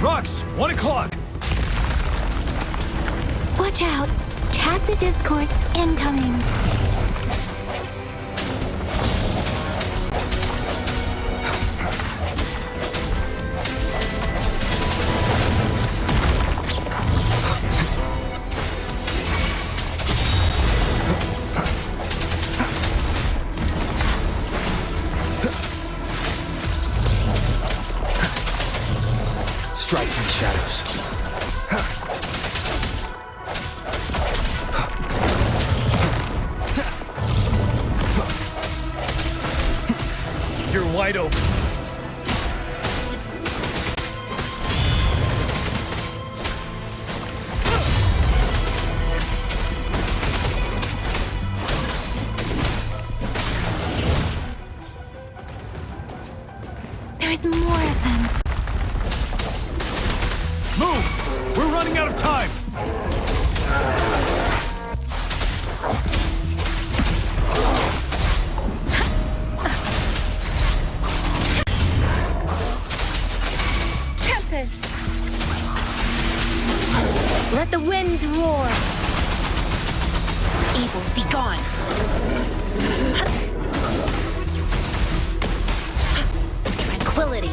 Rocks, 1 o'clock. Watch out. Chassis discords incoming. Strike from the shadows. You're wide open. There's more of them. Move! We're running out of time! Tempest! Let the winds roar! Evils be gone! Tranquility!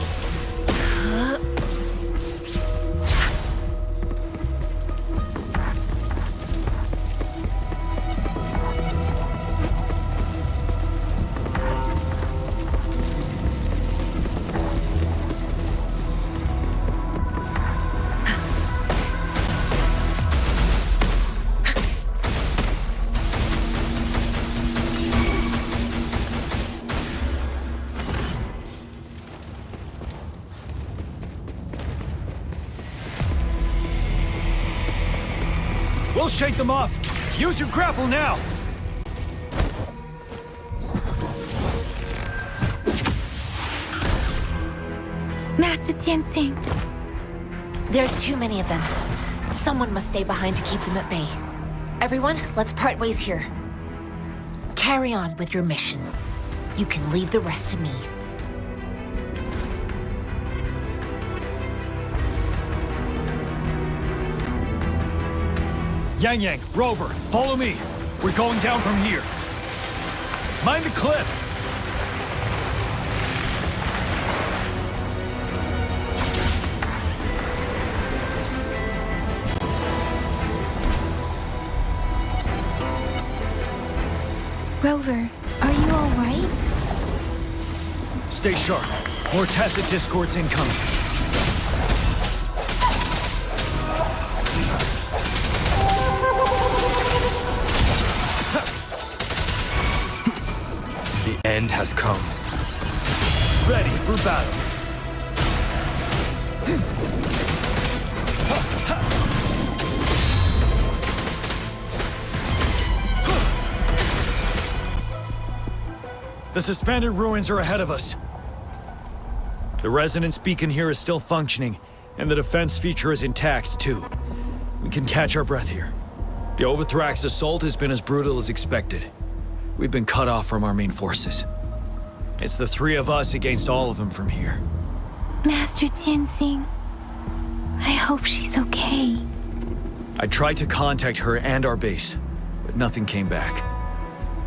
We'll shake them off. Use your grapple now. Master Tianxing. There's too many of them. Someone must stay behind to keep them at bay. Everyone, let's part ways here. Carry on with your mission. You can leave the rest to me. Yang, Rover, follow me. We're going down from here. Mind the cliff. Rover, are you all right? Stay sharp. More tacit discords incoming. The end has come. Ready for battle. The suspended ruins are ahead of us. The resonance beacon here is still functioning, and the defense feature is intact, too. We can catch our breath here. The Overthrax assault has been as brutal as expected. We've been cut off from our main forces. It's the three of us against all of them from here. Master Tianxing, I hope she's okay. I tried to contact her and our base, but nothing came back.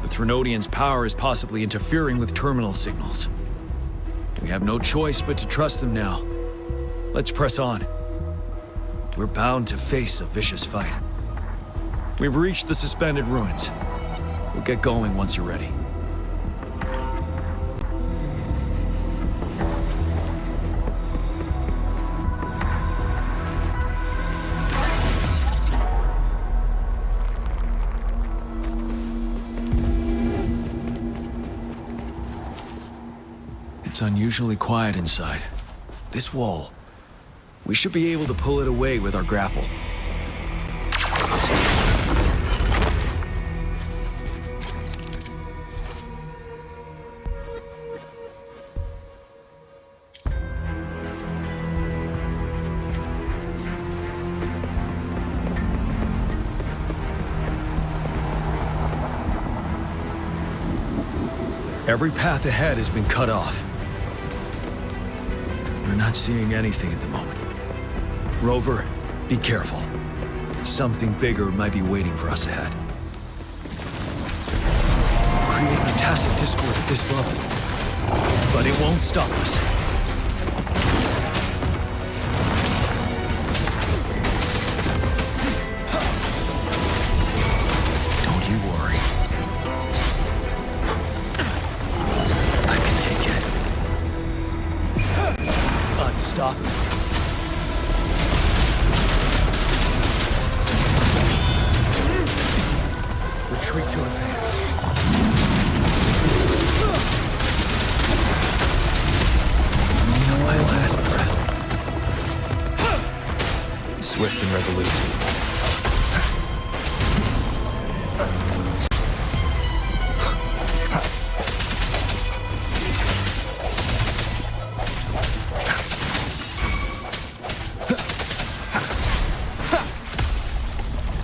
The Threnodians' power is possibly interfering with terminal signals. We have no choice but to trust them now. Let's press on. We're bound to face a vicious fight. We've reached the suspended ruins. We'll get going once you're ready. It's unusually quiet inside. This wall, we should be able to pull it away with our grapple. Every path ahead has been cut off. We're not seeing anything at the moment. Rover, be careful. Something bigger might be waiting for us ahead. Creating a tacit discord at this level. But it won't stop us. Don't you worry. I can take it. Unstoppable. Retreat to advance. My last breath. Swift and resolute.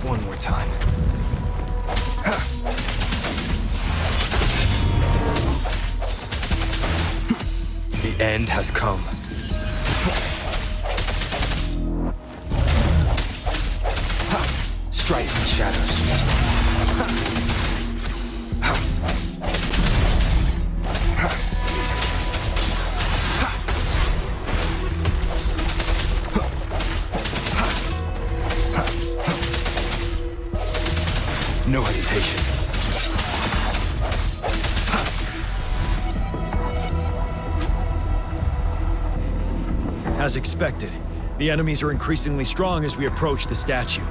One more time. The end has come. Strike from the shadows. No hesitation. As expected, the enemies are increasingly strong as we approach the statue.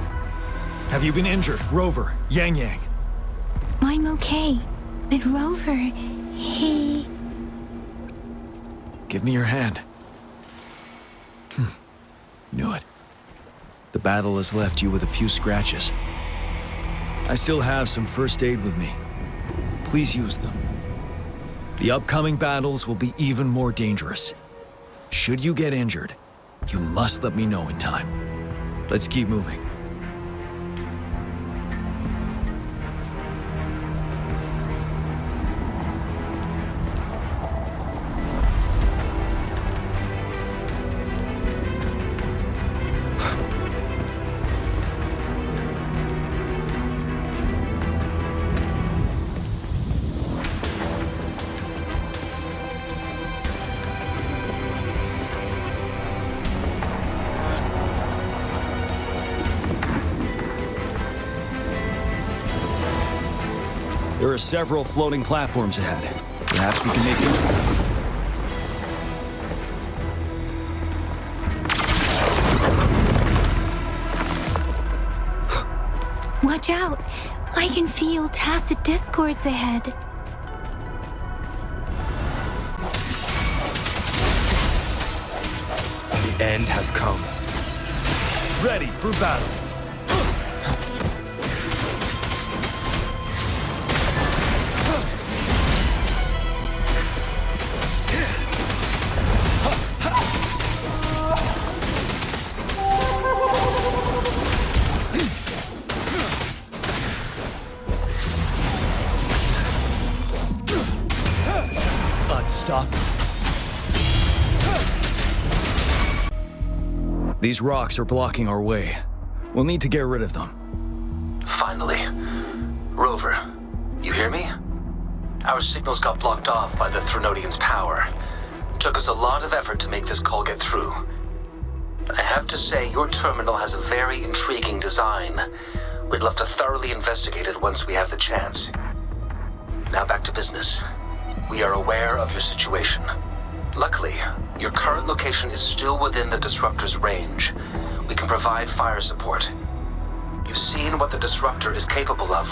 Have you been injured, Rover, Yang? I'm okay. But Rover, he... Give me your hand. Knew it. The battle has left you with a few scratches. I still have some first aid with me. Please use them. The upcoming battles will be even more dangerous. Should you get injured, you must let me know in time. Let's keep moving. There are several floating platforms ahead. Perhaps we can make use of them. Watch out! I can feel tacit discords ahead. The end has come. Ready for battle. These rocks are blocking our way. We'll need to get rid of them. Finally. Rover, you hear me? Our signals got blocked off by the Threnodian's power. Took us a lot of effort to make this call get through. I have to say, your terminal has a very intriguing design. We'd love to thoroughly investigate it once we have the chance. Now back to business. We are aware of your situation. Luckily, your current location is still within the Disruptor's range. We can provide fire support. You've seen what the Disruptor is capable of.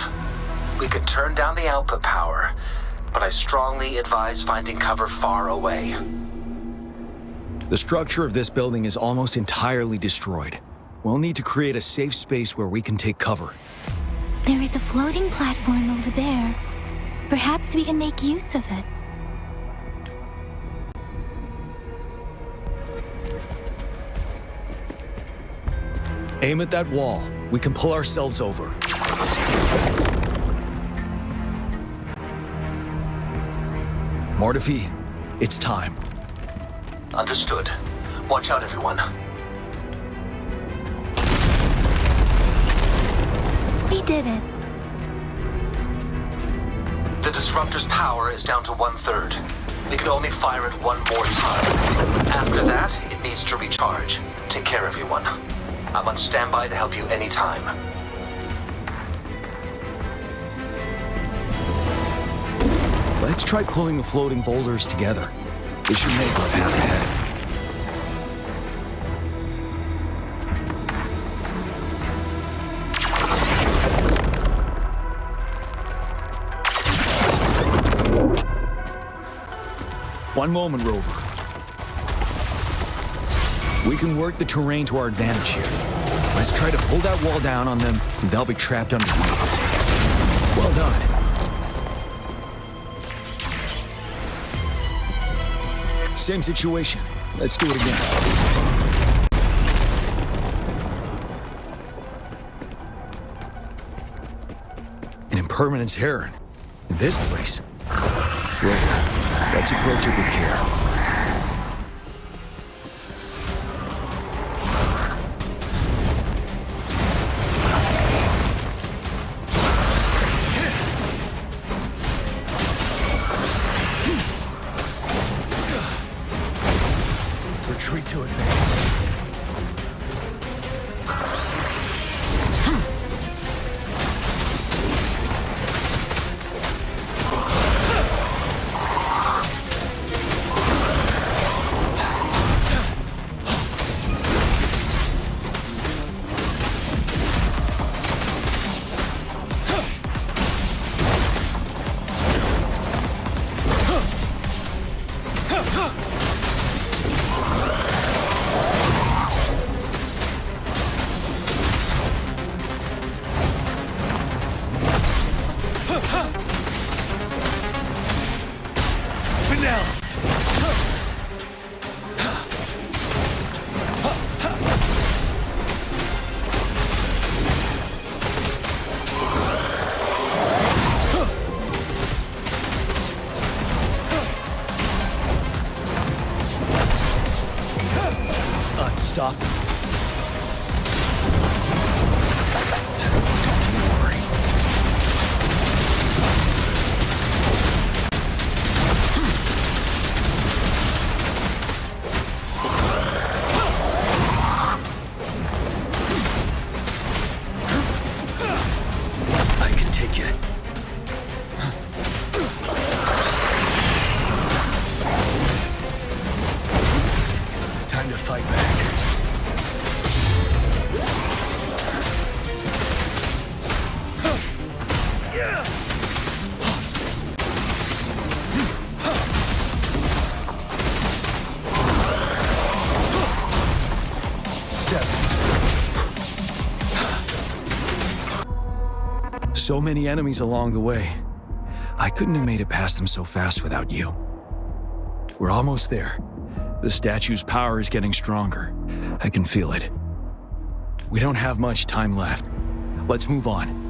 We could turn down the output power, but I strongly advise finding cover far away. The structure of this building is almost entirely destroyed. We'll need to create a safe space where we can take cover. There is a floating platform over there. Perhaps we can make use of it. Aim at that wall. We can pull ourselves over. Mortifi, it's time. Understood. Watch out, everyone. We did it. The disruptor's power is down to 1/3. We can only fire it one more time. After that, it needs to recharge. Take care, everyone. I'm on standby to help you anytime. Let's try pulling the floating boulders together. This should make our path ahead. One moment, Rover. We can work the terrain to our advantage here. Let's try to pull that wall down on them, and they'll be trapped underneath. Well done. Same situation. Let's do it again. An Impermanence Heron. In this place. Rover, let's approach it with care. Retreat to advance. Stop. I can take it. Time to fight back. So many enemies along the way. I couldn't have made it past them so fast without you. We're almost there. The statue's power is getting stronger. I can feel it. We don't have much time left. Let's move on.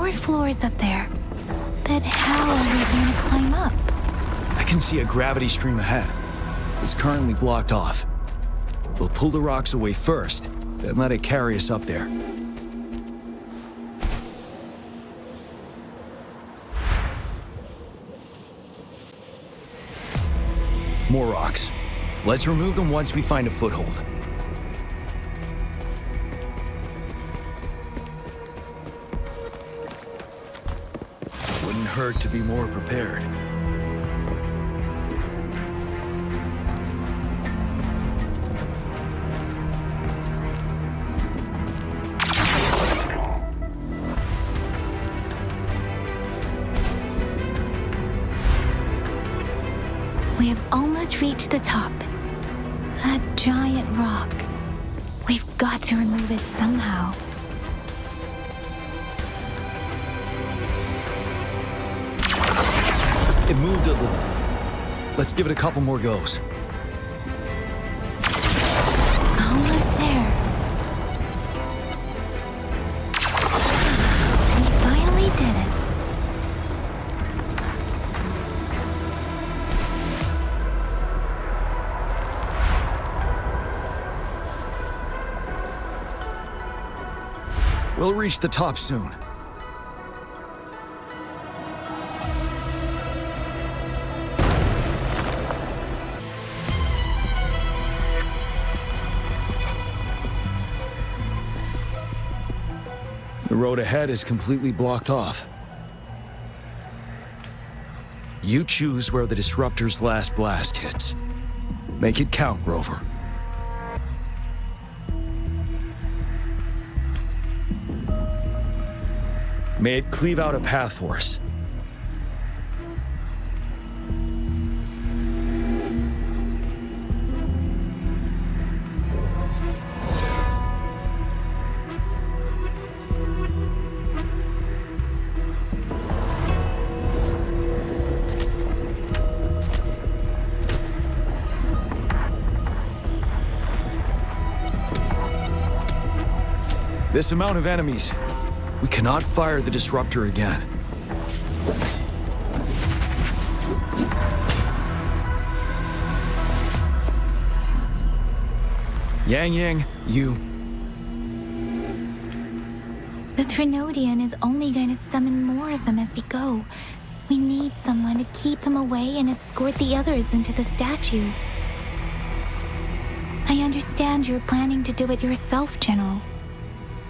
Floors up there. But how are we going to climb up? I can see a gravity stream ahead. It's currently blocked off. We'll pull the rocks away first, then let it carry us up there. More rocks. Let's remove them once we find a foothold. Wouldn't hurt to be more prepared. We have almost reached the top. That giant rock. We've got to remove it somehow. It moved a little. Let's give it a couple more goes. Almost there. We finally did it. We'll reach the top soon. The road ahead is completely blocked off. You choose where the Disruptor's last blast hits. Make it count, Rover. May it cleave out a path for us. This amount of enemies, we cannot fire the Disruptor again. Yang, you... The Threnodian is only going to summon more of them as we go. We need someone to keep them away and escort the others into the statue. I understand you're planning to do it yourself, General.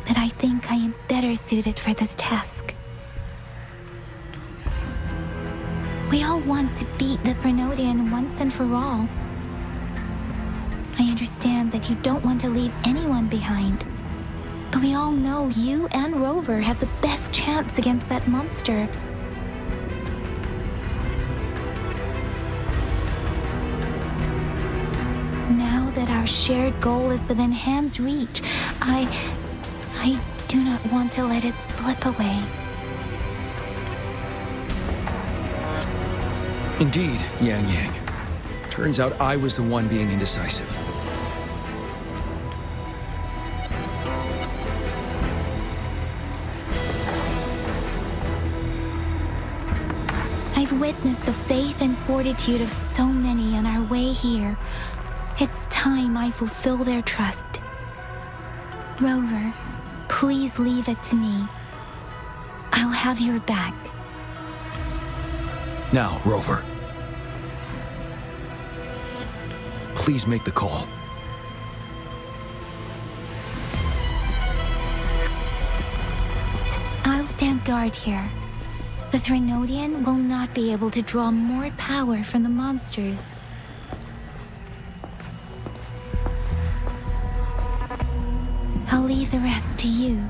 But I think I am better suited for this task. We all want to beat the Threnodian once and for all. I understand that you don't want to leave anyone behind. But we all know you and Rover have the best chance against that monster. Now that our shared goal is within hand's reach, I do not want to let it slip away. Indeed, Yang. Turns out I was the one being indecisive. I've witnessed the faith and fortitude of so many on our way here. It's time I fulfill their trust. Rover, please leave it to me. I'll have your back. Now, Rover. Please make the call. I'll stand guard here. The Threnodian will not be able to draw more power from the monsters. I'll leave the rest to you.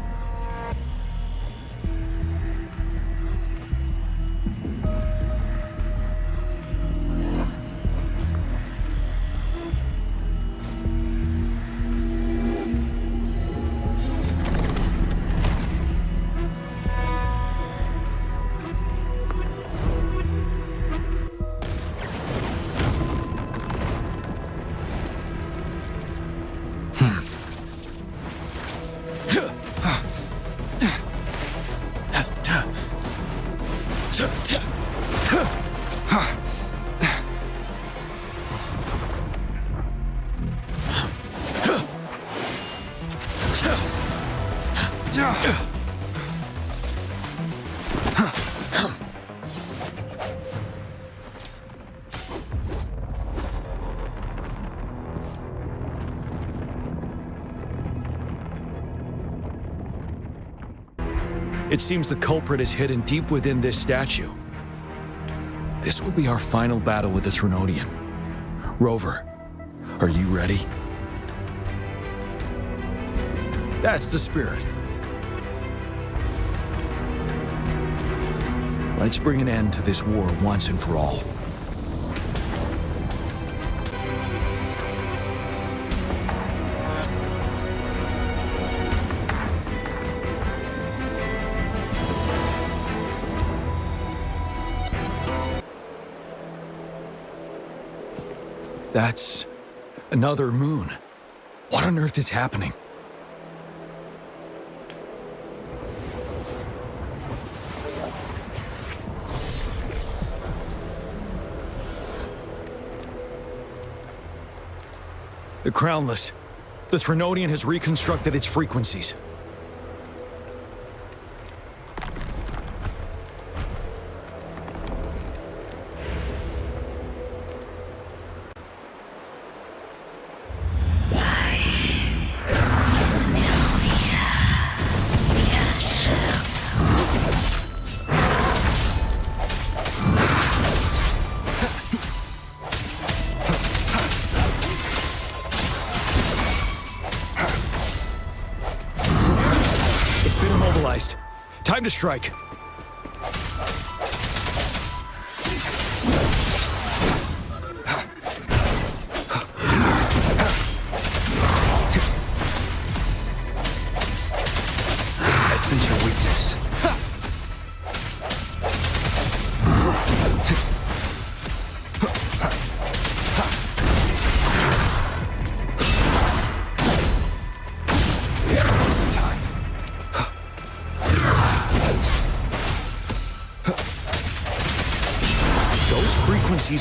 It seems the culprit is hidden deep within this statue. This will be our final battle with the Threnodian. Rover, are you ready? That's the spirit. Let's bring an end to this war once and for all. That's another moon. What on earth is happening? The Crownless. The Threnodian has reconstructed its frequencies. Time to strike. I sense your weakness.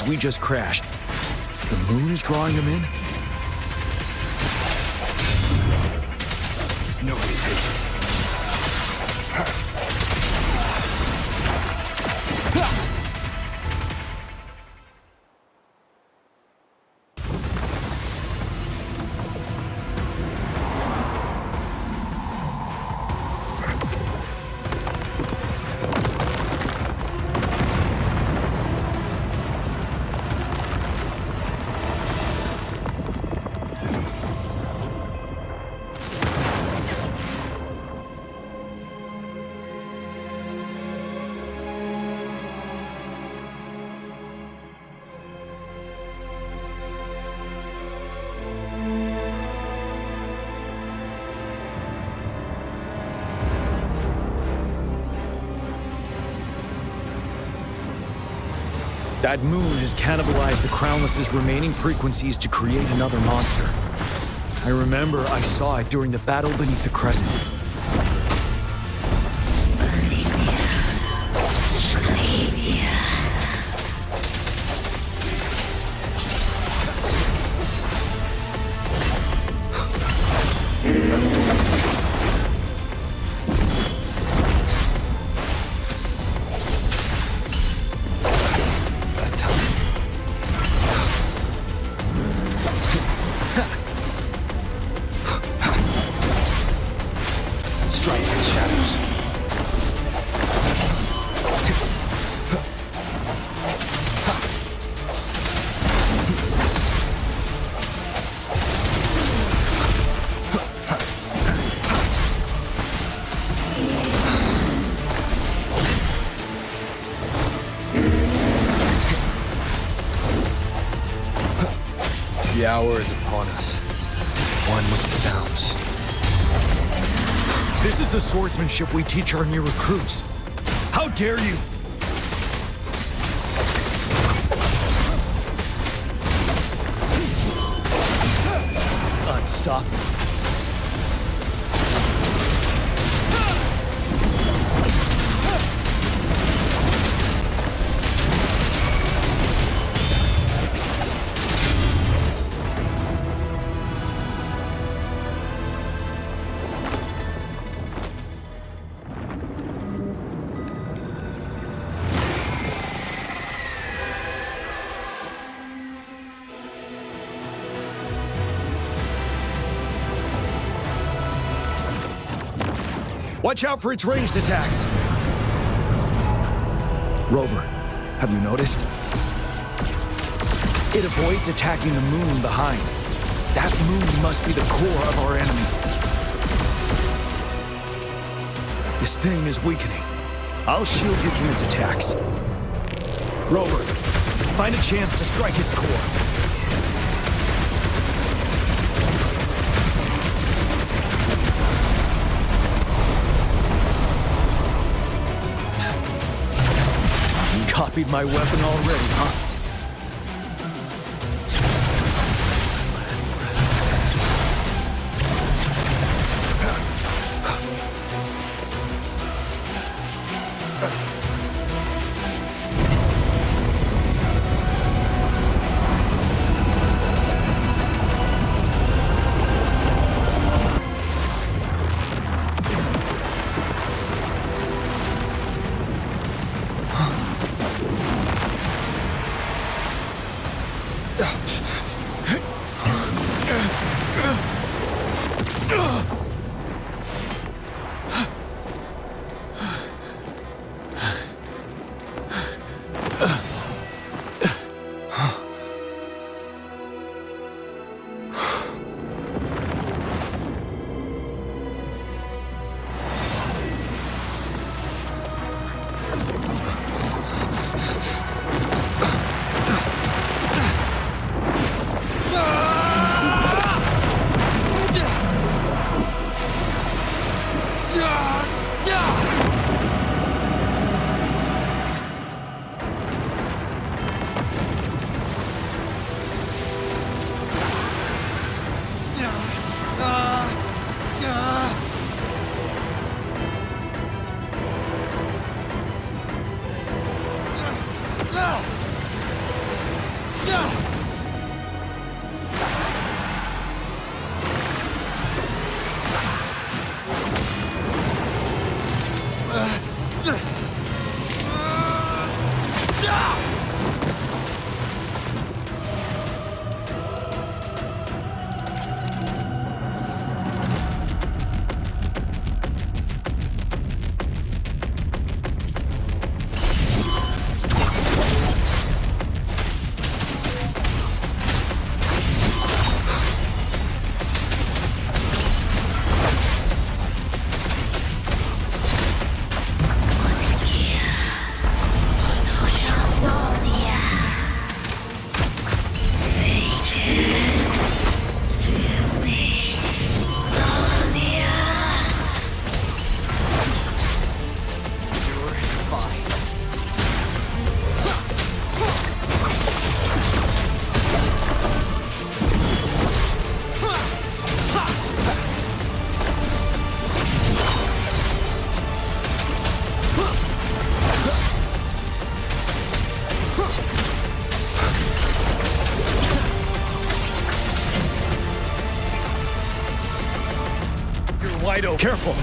We just crashed. The moon is drawing them in? No hesitation. That moon has cannibalized the Crownless's remaining frequencies to create another monster. I remember I saw it during the battle beneath the Crescent. The hour is upon us. One with the sounds. This is the swordsmanship we teach our new recruits. How dare you! Unstoppable. Watch out for its ranged attacks! Rover, have you noticed? It avoids attacking the moon behind. That moon must be the core of our enemy. This thing is weakening. I'll shield you from its attacks. Rover, find a chance to strike its core. Copied my weapon already, huh? Wide open. Careful!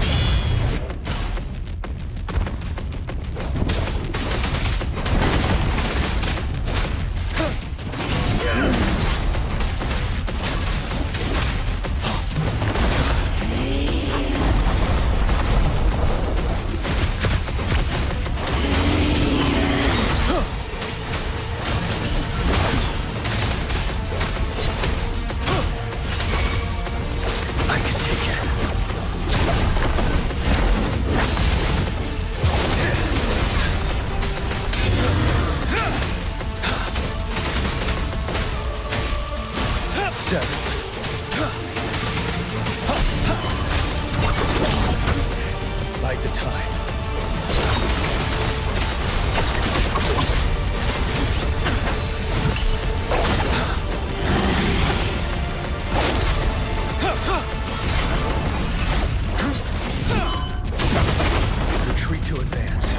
Bide the time. Retreat to advance.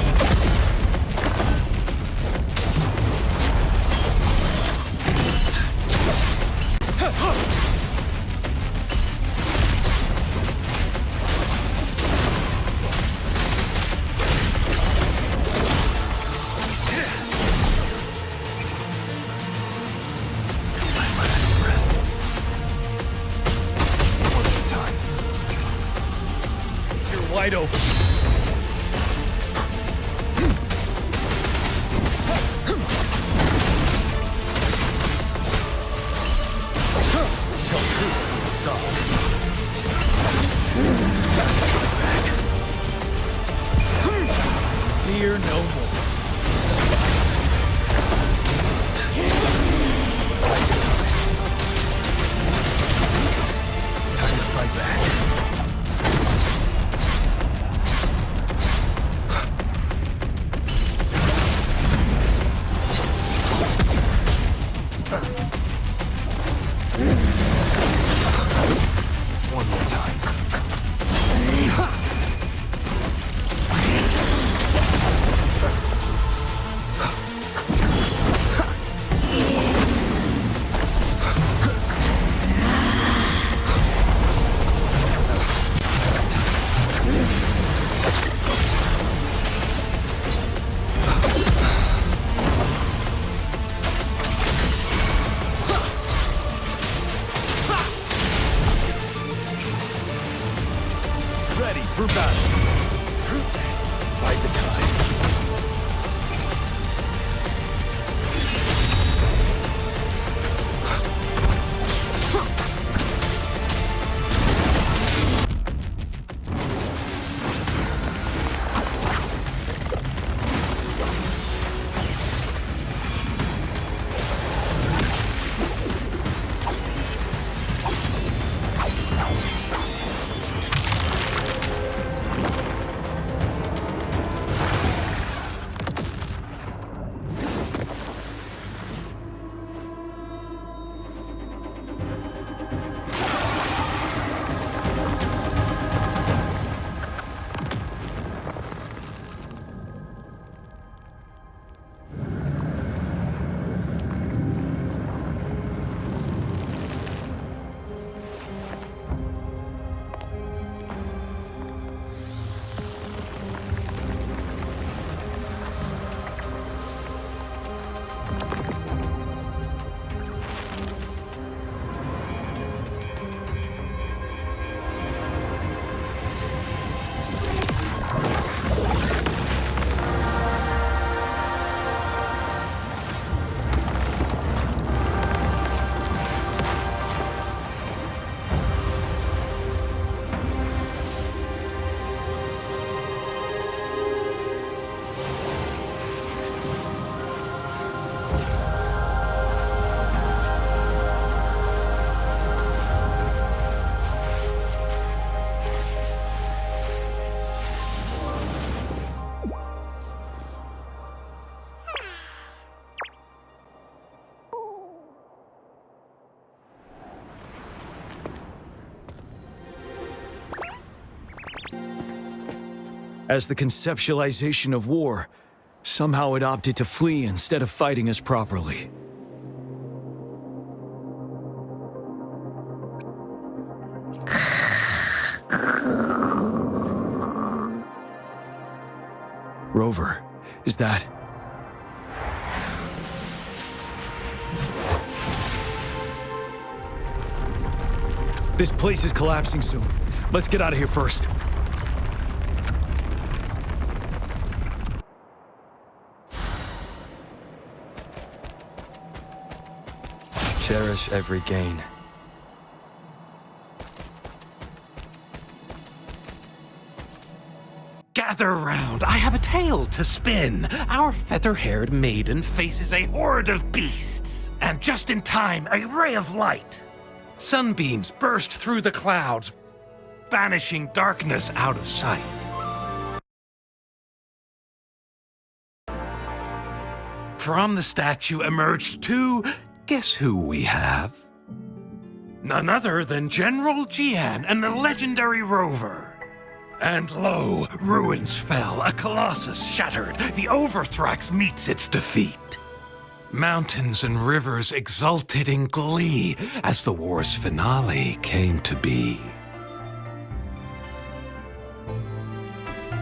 Wide open. Tell truth from the soft. Fear no more. Like the time. Time to fight back. One more time. As the conceptualization of war, somehow it opted to flee instead of fighting us properly. Rover, is that... This place is collapsing soon. Let's get out of here first. Cherish every gain. Gather round, I have a tale to spin. Our feather-haired maiden faces a horde of beasts. And just in time, a ray of light. Sunbeams burst through the clouds, banishing darkness out of sight. From the statue emerged two... Guess who we have? None other than General Jiyan and the legendary Rover. And lo, ruins fell, a colossus shattered, the Overthrax meets its defeat. Mountains and rivers exulted in glee as the war's finale came to be.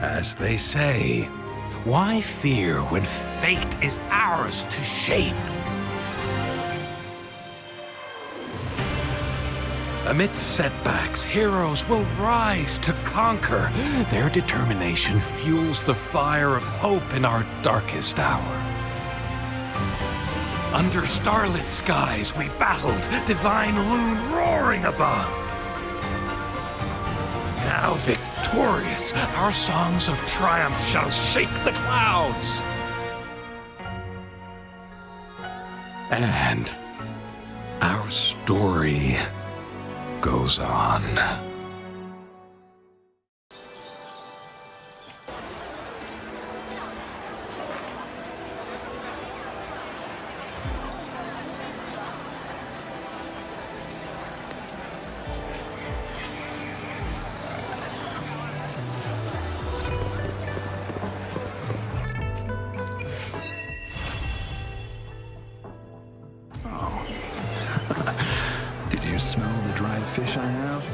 As they say, why fear when fate is ours to shape? Amidst setbacks, heroes will rise to conquer. Their determination fuels the fire of hope in our darkest hour. Under starlit skies we battled, divine Lune roaring above. Now victorious, our songs of triumph shall shake the clouds. And our story goes on. Did you smell the dried fish I have?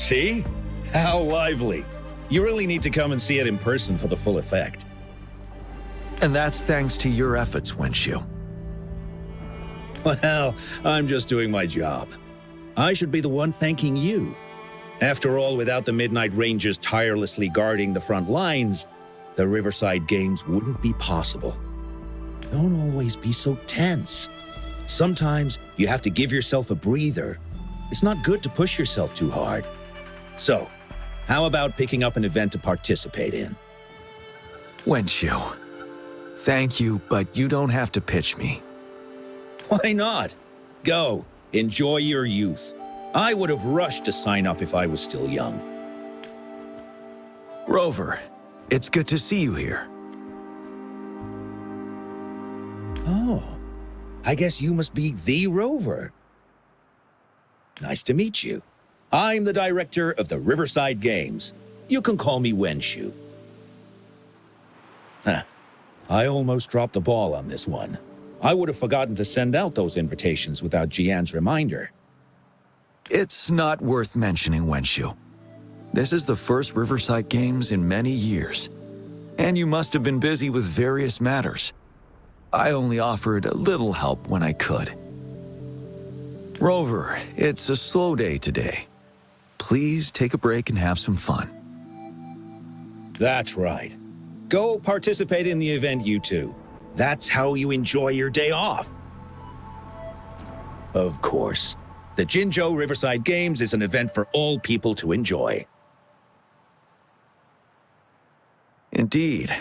See? How lively. You really need to come and see it in person for the full effect. And that's thanks to your efforts, Wenshu. Well, I'm just doing my job. I should be the one thanking you. After all, without the Midnight Rangers tirelessly guarding the front lines, the Riverside Games wouldn't be possible. Don't always be so tense. Sometimes you have to give yourself a breather. It's not good to push yourself too hard. So, how about picking up an event to participate in? Wenshu, thank you, but you don't have to pitch me. Why not? Go, enjoy your youth. I would have rushed to sign up if I was still young. Rover, it's good to see you here. Oh, I guess you must be the Rover. Nice to meet you. I'm the director of the Riverside Games. You can call me Wenshu. Huh. I almost dropped the ball on this one. I would have forgotten to send out those invitations without Jiyan's reminder. It's not worth mentioning, Wenshu. This is the first Riverside Games in many years, and you must have been busy with various matters. I only offered a little help when I could. Rover, it's a slow day today. Please take a break and have some fun. That's right. Go participate in the event, you two. That's how you enjoy your day off. Of course. The Jinzhou Riverside Games is an event for all people to enjoy. Indeed.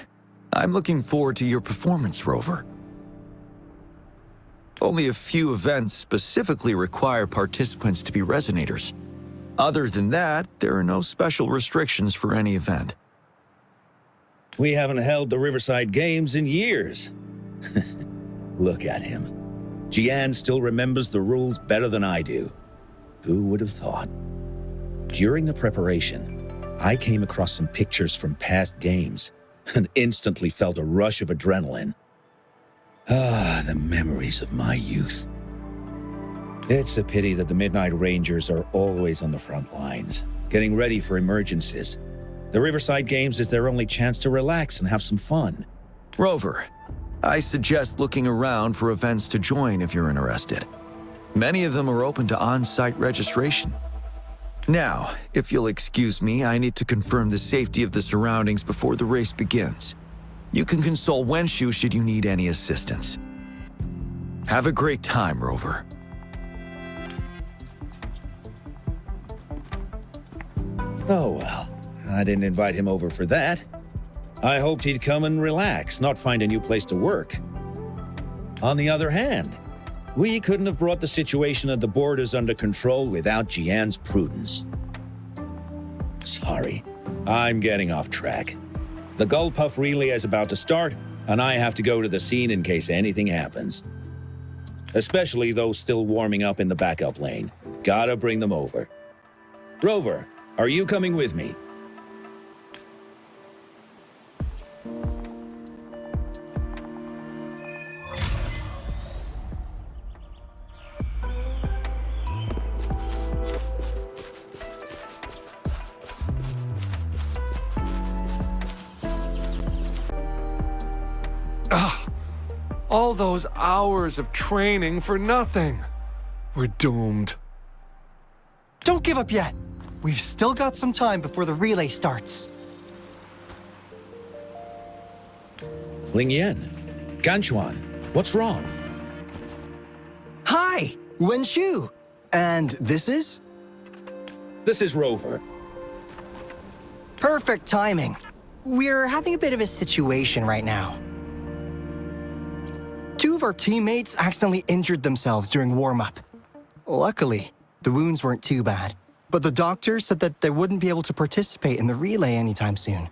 I'm looking forward to your performance, Rover. Only a few events specifically require participants to be resonators. Other than that, there are no special restrictions for any event. We haven't held the Riverside Games in years. Look at him. Jiyan still remembers the rules better than I do. Who would have thought? During the preparation, I came across some pictures from past games and instantly felt a rush of adrenaline. Ah, the memories of my youth. It's a pity that the Midnight Rangers are always on the front lines, getting ready for emergencies. The Riverside Games is their only chance to relax and have some fun. Rover, I suggest looking around for events to join if you're interested. Many of them are open to on-site registration. Now, if you'll excuse me, I need to confirm the safety of the surroundings before the race begins. You can consult Wenshu should you need any assistance. Have a great time, Rover. Oh well, I didn't invite him over for that. I hoped he'd come and relax, not find a new place to work. On the other hand, we couldn't have brought the situation at the borders under control without Jiyan's prudence. Sorry, I'm getting off track. The Gull Puff relay is about to start, and I have to go to the scene in case anything happens. Especially those still warming up in the backup lane. Gotta bring them over. Rover, are you coming with me? All those hours of training for nothing. We're doomed. Don't give up yet. We've still got some time before the relay starts. Lingyan, Ganchuan, what's wrong? Hi, Wenshu. And this is? This is Rover. Perfect timing. We're having a bit of a situation right now. Two of our teammates accidentally injured themselves during warm-up. Luckily, the wounds weren't too bad, but the doctor said that they wouldn't be able to participate in the relay anytime soon.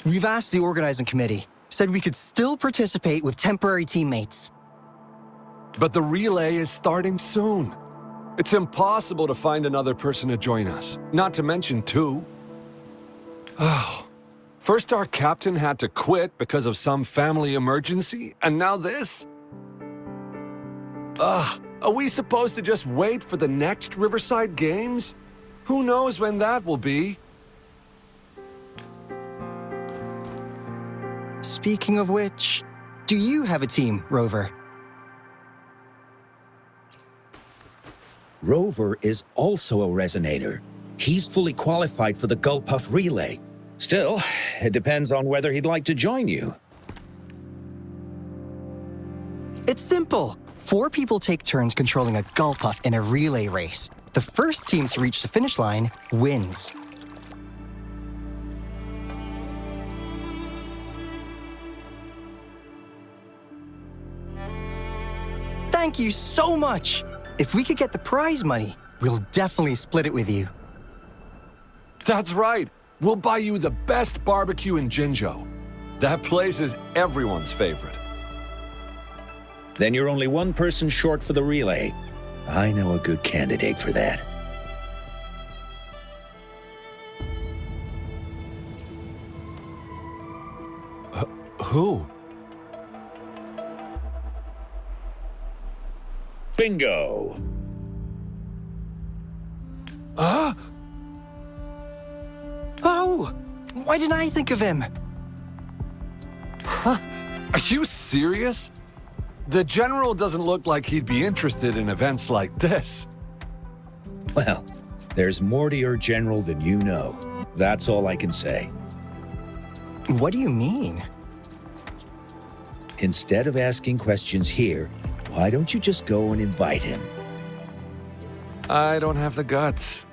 We've asked the organizing committee, said we could still participate with temporary teammates. But the relay is starting soon. It's impossible to find another person to join us, not to mention two. Oh. First our captain had to quit because of some family emergency, and now this? Are we supposed to just wait for the next Riverside Games? Who knows when that will be? Speaking of which, do you have a team, Rover? Rover is also a resonator. He's fully qualified for the Gullpuff Relay. Still, it depends on whether he'd like to join you. It's simple. 4 people take turns controlling a Gullpuff in a relay race. The first team to reach the finish line wins. Thank you so much! If we could get the prize money, we'll definitely split it with you. That's right. We'll buy you the best barbecue in Jinzhou. That place is everyone's favorite. Then you're only one person short for the relay. I know a good candidate for that. Who? Bingo! Oh! Why didn't I think of him? Are you serious? The General doesn't look like he'd be interested in events like this. Well, there's more to your general than you know. That's all I can say. What do you mean? Instead of asking questions here, why don't you just go and invite him? I don't have the guts.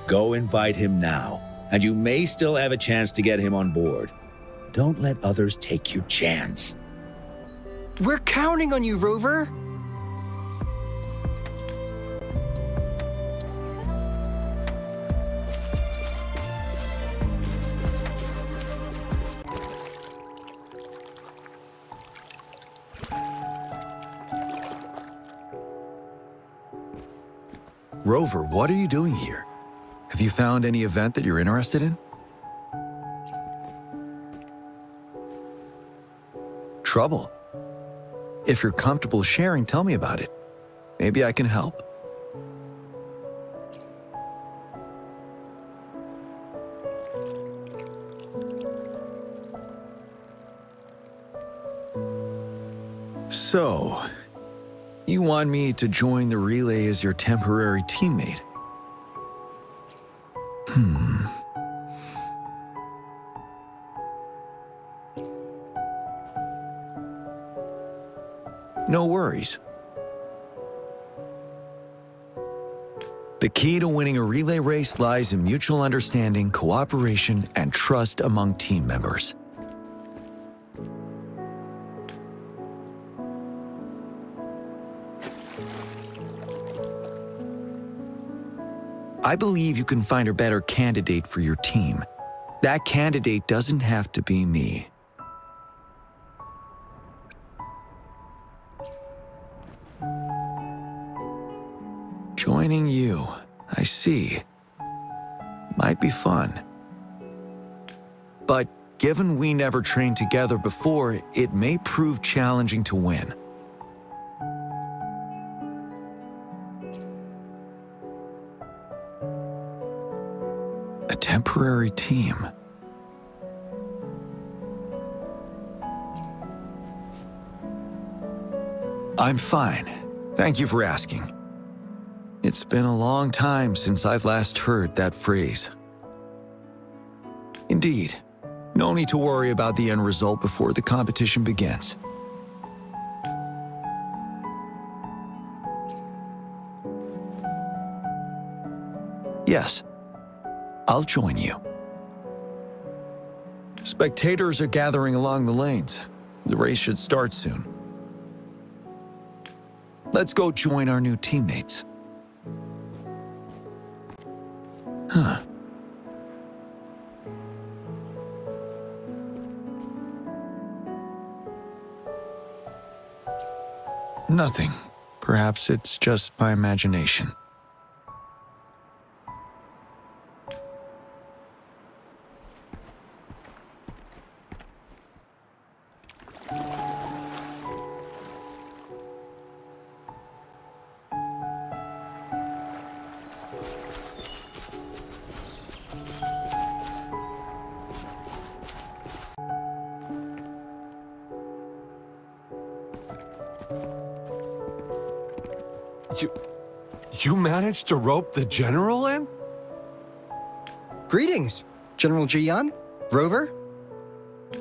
Go invite him now, and you may still have a chance to get him on board. Don't let others take your chance. We're counting on you, Rover. Rover, what are you doing here? Have you found any event that you're interested in? Trouble? If you're comfortable sharing, tell me about it. Maybe I can help. So, you want me to join the relay as your temporary teammate? No worries. The key to winning a relay race lies in mutual understanding, cooperation, and trust among team members. I believe you can find a better candidate for your team. That candidate doesn't have to be me. Joining you, I see. Might be fun. But given we never trained together before, it may prove challenging to win. A temporary team. I'm fine. Thank you for asking. It's been a long time since I've last heard that phrase. Indeed, no need to worry about the end result before the competition begins. Yes, I'll join you. Spectators are gathering along the lanes. The race should start soon. Let's go join our new teammates. Huh. Nothing. Perhaps it's just my imagination. You managed to rope the General in? Greetings, General Jiyan, Rover.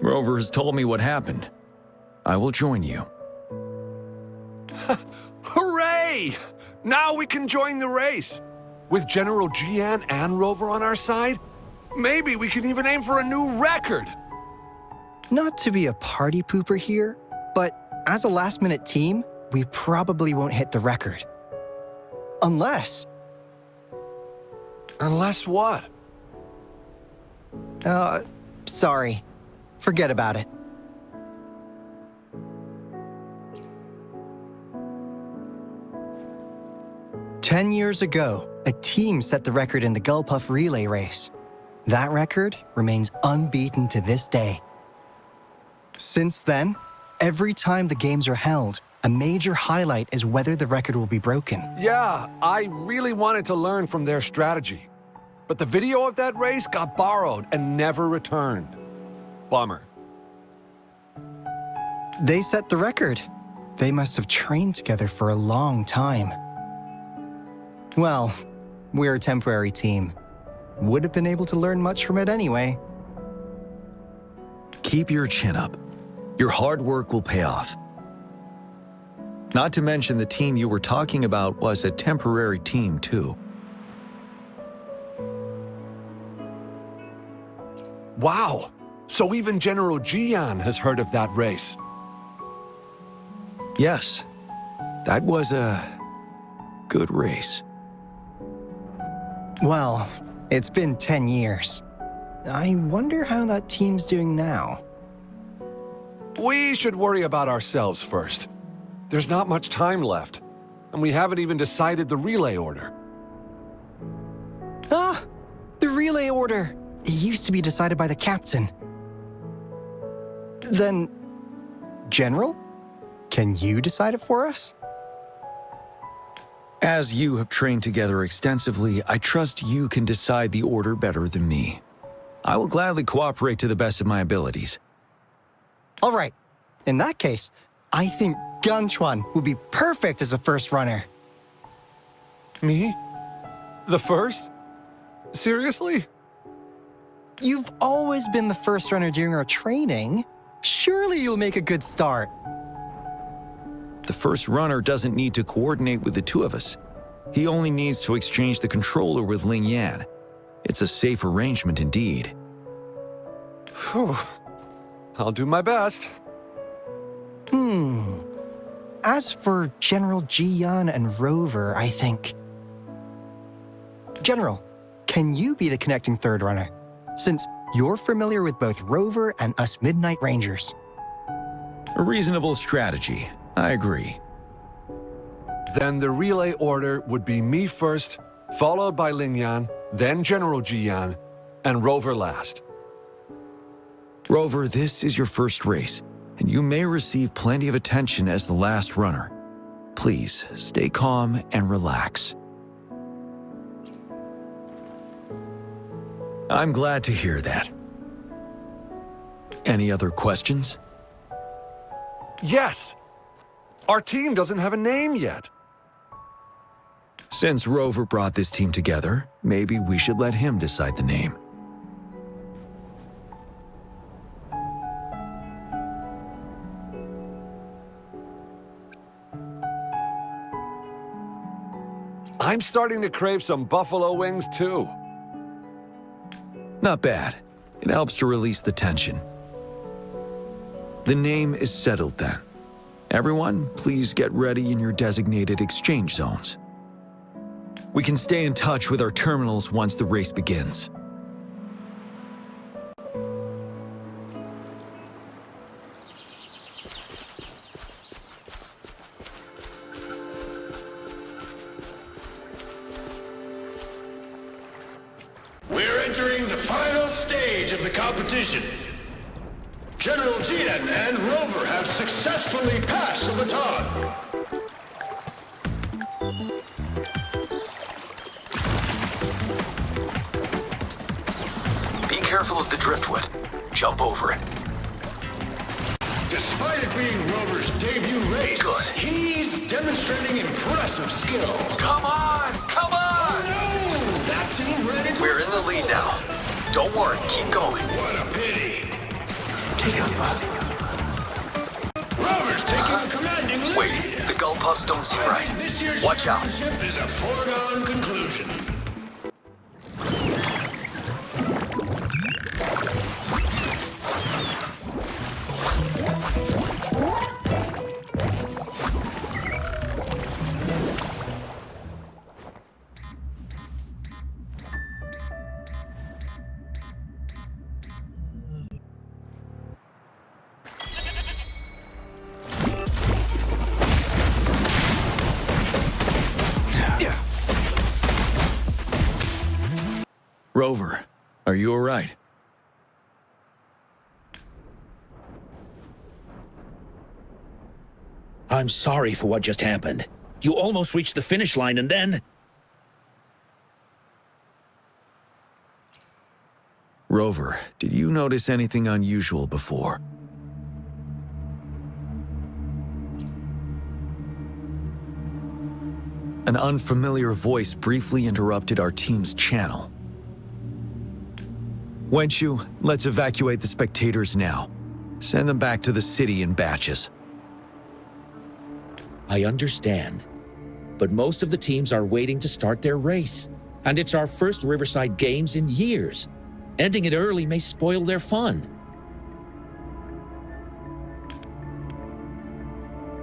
Rover has told me what happened. I will join you. Hooray! Now we can join the race. With General Jiyan and Rover on our side, maybe we can even aim for a new record. Not to be a party pooper here, but as a last-minute team, we probably won't hit the record. Unless... Unless what? Sorry. Forget about it. "10 years ago, a team set the record in the Gullpuff relay race. That record remains unbeaten to this day. Since then, every time the games are held, a major highlight is whether the record will be broken. Yeah, I really wanted to learn from their strategy. But the video of that race got borrowed and never returned. Bummer. They set the record. They must have trained together for a long time. Well, we're a temporary team. Would have been able to learn much from it anyway. Keep your chin up. Your hard work will pay off. Not to mention the team you were talking about was a temporary team, too. Wow! So even General Jiyan has heard of that race. Yes, that was a good race. Well, it's been 10 years. I wonder how that team's doing now. We should worry about ourselves first. There's not much time left, and we haven't even decided the relay order. Ah! The relay order! It used to be decided by the captain. Then, General? Can you decide it for us? As you have trained together extensively, I trust you can decide the order better than me. I will gladly cooperate to the best of my abilities. All right. In that case, I think Gunchuan would be perfect as a first runner. Me? The first? Seriously? You've always been the first runner during our training. Surely you'll make a good start. The first runner doesn't need to coordinate with the two of us. He only needs to exchange the controller with Ling Yan. It's a safe arrangement indeed. Whew. I'll do my best. As for General Jiyan and Rover, I think... General, can you be the connecting third runner? Since you're familiar with both Rover and us Midnight Rangers. A reasonable strategy. I agree. Then the relay order would be me first, followed by Ling Yan, then General Jiyan, and Rover last. Rover, this is your first race, and you may receive plenty of attention as the last runner. Please, stay calm and relax. I'm glad to hear that. Any other questions? Yes! Our team doesn't have a name yet. Since Rover brought this team together, maybe we should let him decide the name. I'm starting to crave some buffalo wings too. Not bad. It helps to release the tension. The name is settled then. Everyone, please get ready in your designated exchange zones. We can stay in touch with our terminals once the race begins. We're entering the final stage of the competition. General Jiyan and Rover have successfully passed the baton. Be careful of the driftwood. Jump over it. Despite it being Rover's debut race, he's demonstrating impressive skill. Come on! Come on! No! That team ran into We're in the lead now. Don't worry, keep going. What a pity! Take over. Rover's taking a commanding lead. Wait, the gull puffs don't seem I think right. this year's Watch out. championship is a foregone conclusion. Rover, are you alright? I'm sorry for what just happened. You almost reached the finish line and then... Rover, did you notice anything unusual before? An unfamiliar voice briefly interrupted our team's channel. Wenshu, let's evacuate the spectators now. Send them back to the city in batches. I understand. But most of the teams are waiting to start their race. And it's our first Riverside Games in years. Ending it early may spoil their fun.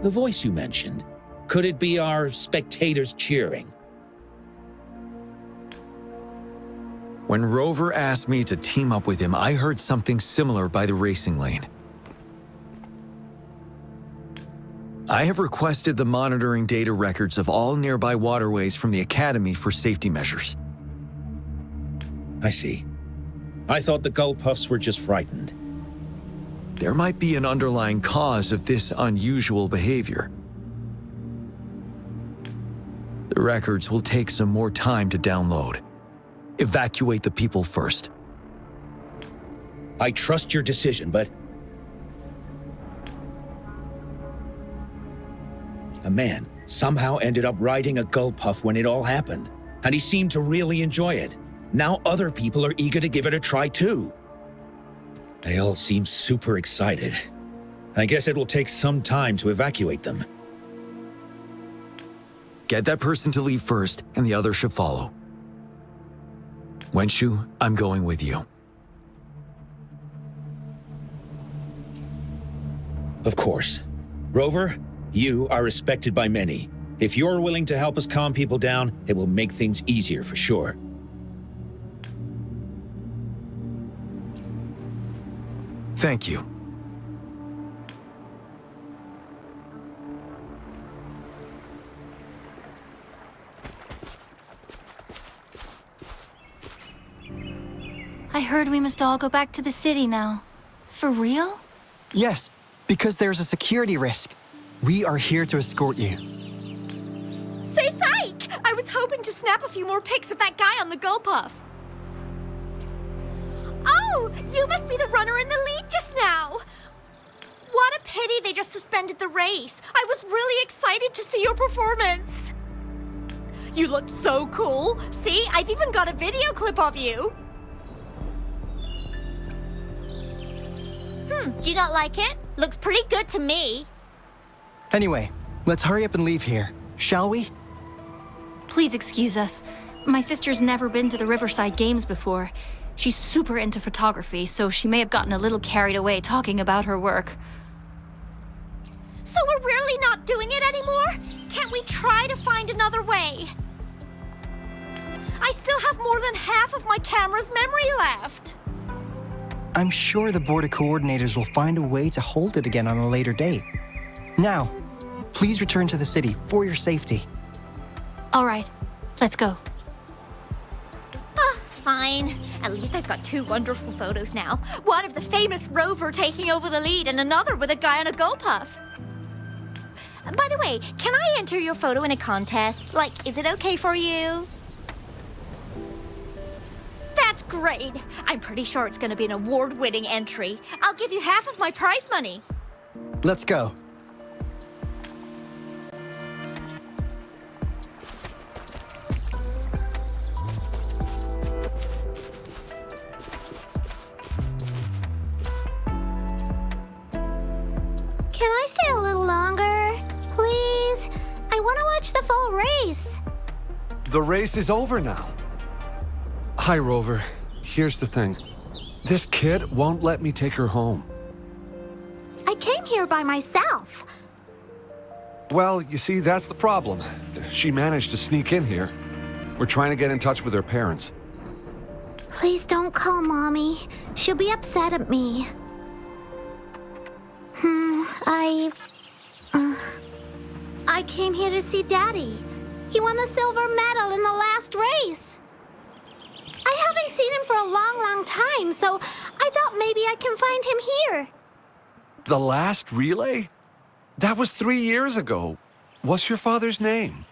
The voice you mentioned, could it be our spectators cheering? When Rover asked me to team up with him, I heard something similar by the racing lane. I have requested the monitoring data records of all nearby waterways from the Academy for safety measures. I see. I thought the gull puffs were just frightened. There might be an underlying cause of this unusual behavior. The records will take some more time to download. Evacuate the people first. I trust your decision, but... A man somehow ended up riding a gull puff when it all happened, and he seemed to really enjoy it. Now other people are eager to give it a try too. They all seem super excited. I guess it will take some time to evacuate them. Get that person to leave first, and the others should follow. Wenshu, I'm going with you. Of course. Rover, you are respected by many. If you're willing to help us calm people down, it will make things easier for sure. Thank you. I heard we must all go back to the city now. For real? Yes, because there's a security risk. We are here to escort you. Say psych! I was hoping to snap a few more pics of that guy on the gull puff. Oh, you must be the runner in the lead just now. What a pity they just suspended the race. I was really excited to see your performance. You looked so cool. See, I've even got a video clip of you. Do you not like it? Looks pretty good to me. Anyway, let's hurry up and leave here, shall we? Please excuse us. My sister's never been to the Riverside Games before. She's super into photography, so she may have gotten a little carried away talking about her work. So we're really not doing it anymore? Can't we try to find another way? I still have more than half of my camera's memory left. I'm sure the board of coordinators will find a way to hold it again on a later date. Now, please return to the city for your safety. All right, let's go. Fine. At least I've got two wonderful photos now. One of the famous Rover taking over the lead and another with a guy on a gull puff. By the way, can I enter your photo in a contest? Like, is it okay for you? That's great. I'm pretty sure it's going to be an award-winning entry. I'll give you half of my prize money. Let's go. Can I stay a little longer? Please? I want to watch the full race. The race is over now. Hi, Rover. Here's the thing. This kid won't let me take her home. I came here by myself. Well, you see, that's the problem. She managed to sneak in here. We're trying to get in touch with her parents. Please don't call Mommy. She'll be upset at me. I came here to see Daddy. He won the silver medal in the last race. I haven't seen him for a long, long time, so I thought maybe I can find him here. The last relay? That was 3 years ago. What's your father's name?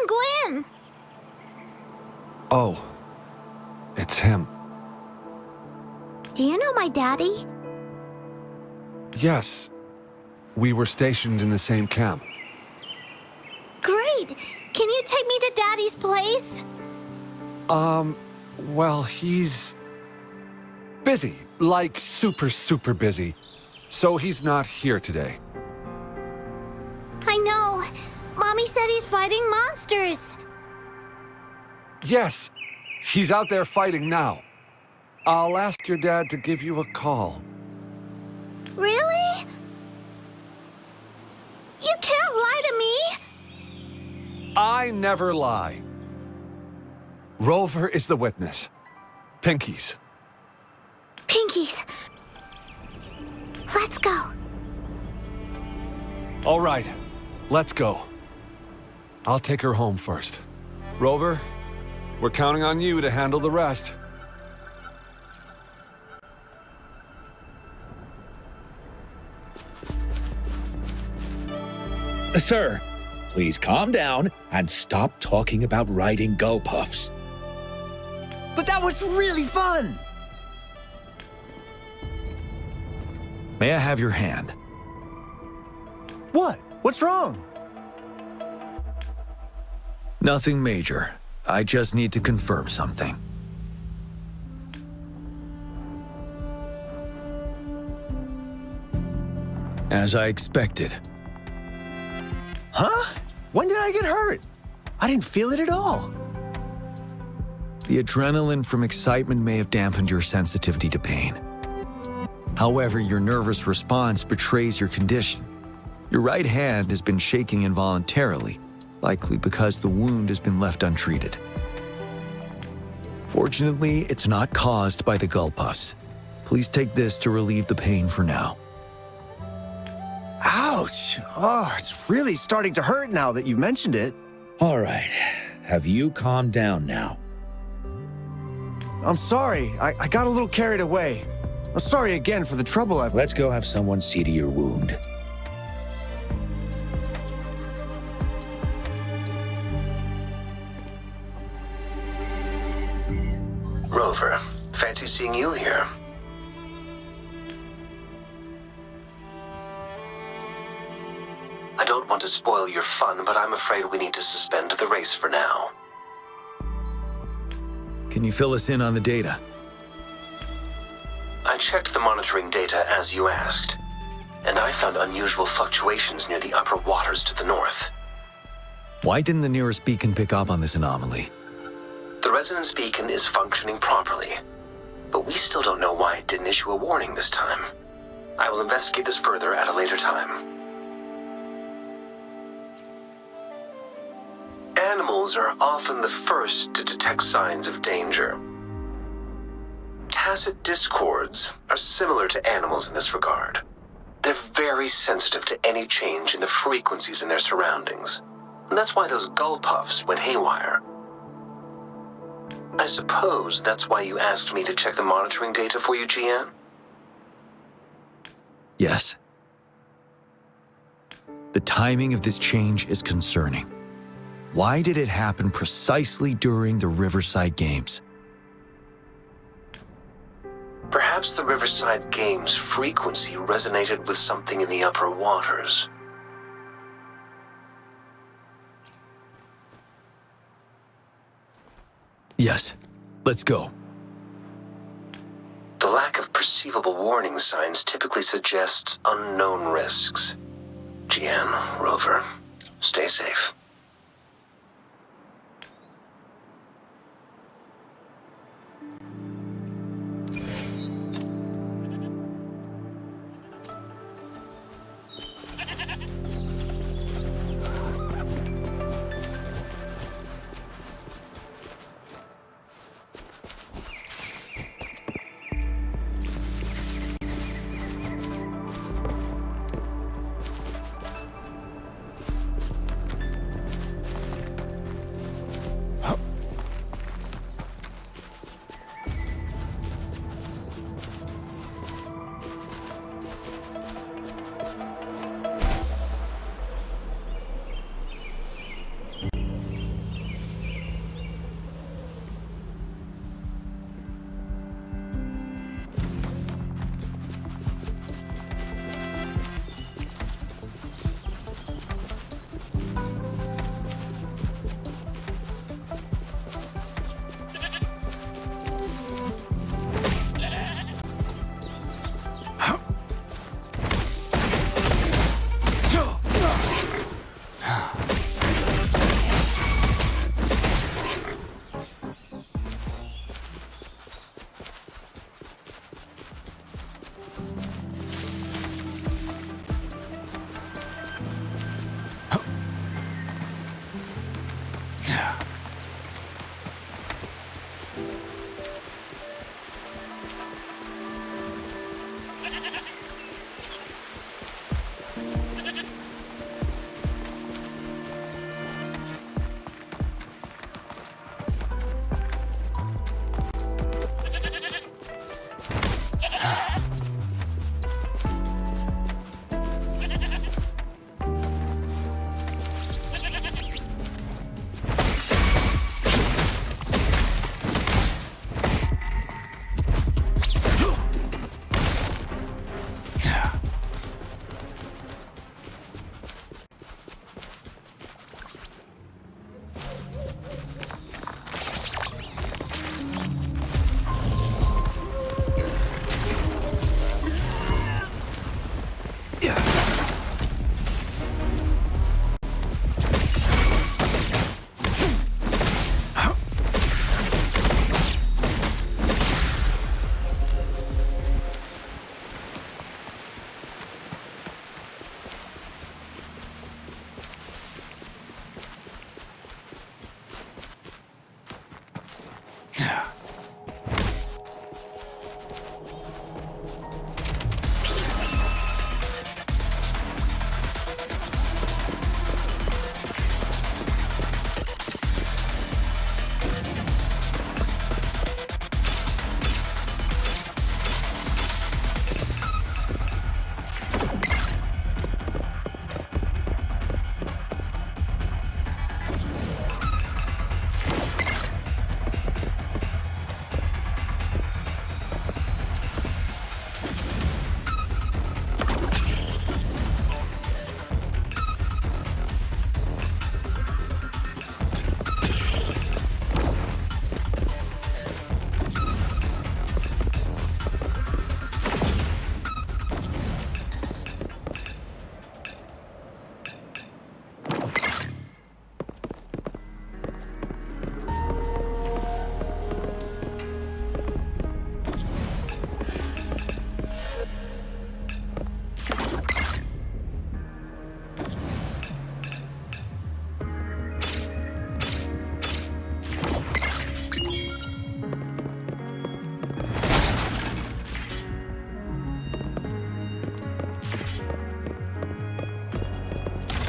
Gwen. Oh, it's him. Do you know my daddy? Yes. We were stationed in the same camp. Great. Can you take me to Daddy's place? Well, he's busy. Like super, super busy. So he's not here today. I know. Mommy said he's fighting monsters. Yes, he's out there fighting now. I'll ask your dad to give you a call. Really? You can't lie to me. I never lie. Rover is the witness. Pinkies. Pinkies. Let's go. All right, let's go. I'll take her home first. Rover, we're counting on you to handle the rest. Sir, please calm down and stop talking about riding gull puffs. But that was really fun! May I have your hand? What? What's wrong? Nothing major. I just need to confirm something. As I expected. Huh? When did I get hurt? I didn't feel it at all. The adrenaline from excitement may have dampened your sensitivity to pain. However, your nervous response betrays your condition. Your right hand has been shaking involuntarily, likely because the wound has been left untreated. Fortunately, it's not caused by the gull puffs. Please take this to relieve the pain for now. Ouch! Oh, it's really starting to hurt now that you mentioned it. All right, have you calmed down now? I'm sorry. I got a little carried away. I'm sorry again for the trouble I've... Let's go have someone see to your wound. Rover, fancy seeing you here. I don't want to spoil your fun, but I'm afraid we need to suspend the race for now. Can you fill us in on the data? I checked the monitoring data as you asked, and I found unusual fluctuations near the upper waters to the north. Why didn't the nearest beacon pick up on this anomaly? The resonance beacon is functioning properly, but we still don't know why it didn't issue a warning this time. I will investigate this further at a later time. Animals are often the first to detect signs of danger. Tacit discords are similar to animals in this regard. They're very sensitive to any change in the frequencies in their surroundings. And that's why those gull puffs went haywire. I suppose that's why you asked me to check the monitoring data for you, Jiyan? Yes. The timing of this change is concerning. Why did it happen precisely during the Riverside Games? Perhaps the Riverside Games' frequency resonated with something in the upper waters. Yes, let's go. The lack of perceivable warning signs typically suggests unknown risks. Jiyan, Rover, stay safe.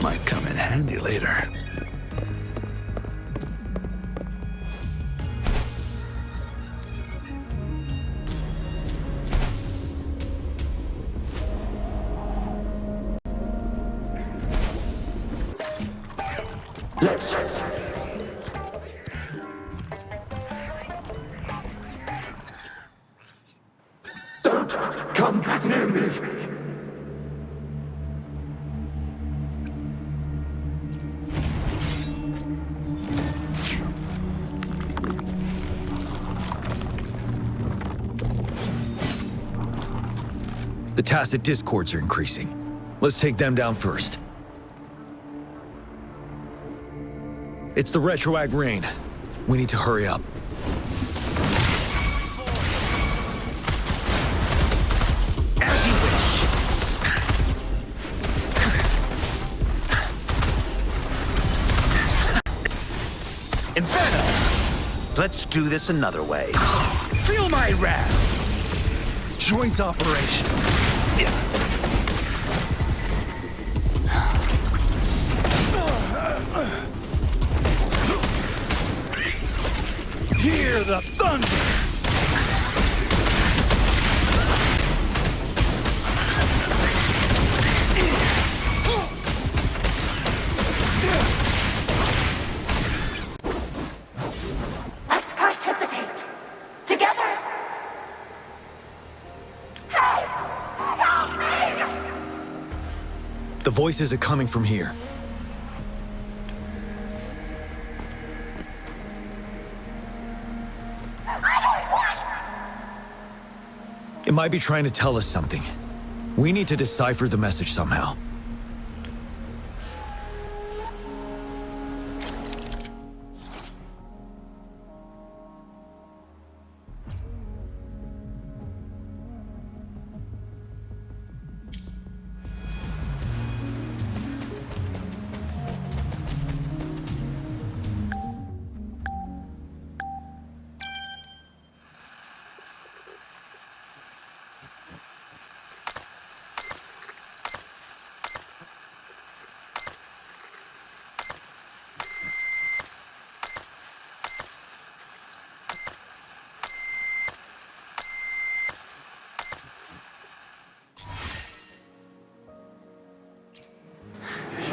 Might come in handy later. Let's me! The tacit discords are increasing. Let's take them down first. It's the retroag rain. We need to hurry up. As you wish. Inferno! Let's do this another way. Feel my wrath! Joint operation. Hear the thunder! Let's participate. Together. Hey! Help me! The voices are coming from here. It might be trying to tell us something. We need to decipher the message somehow.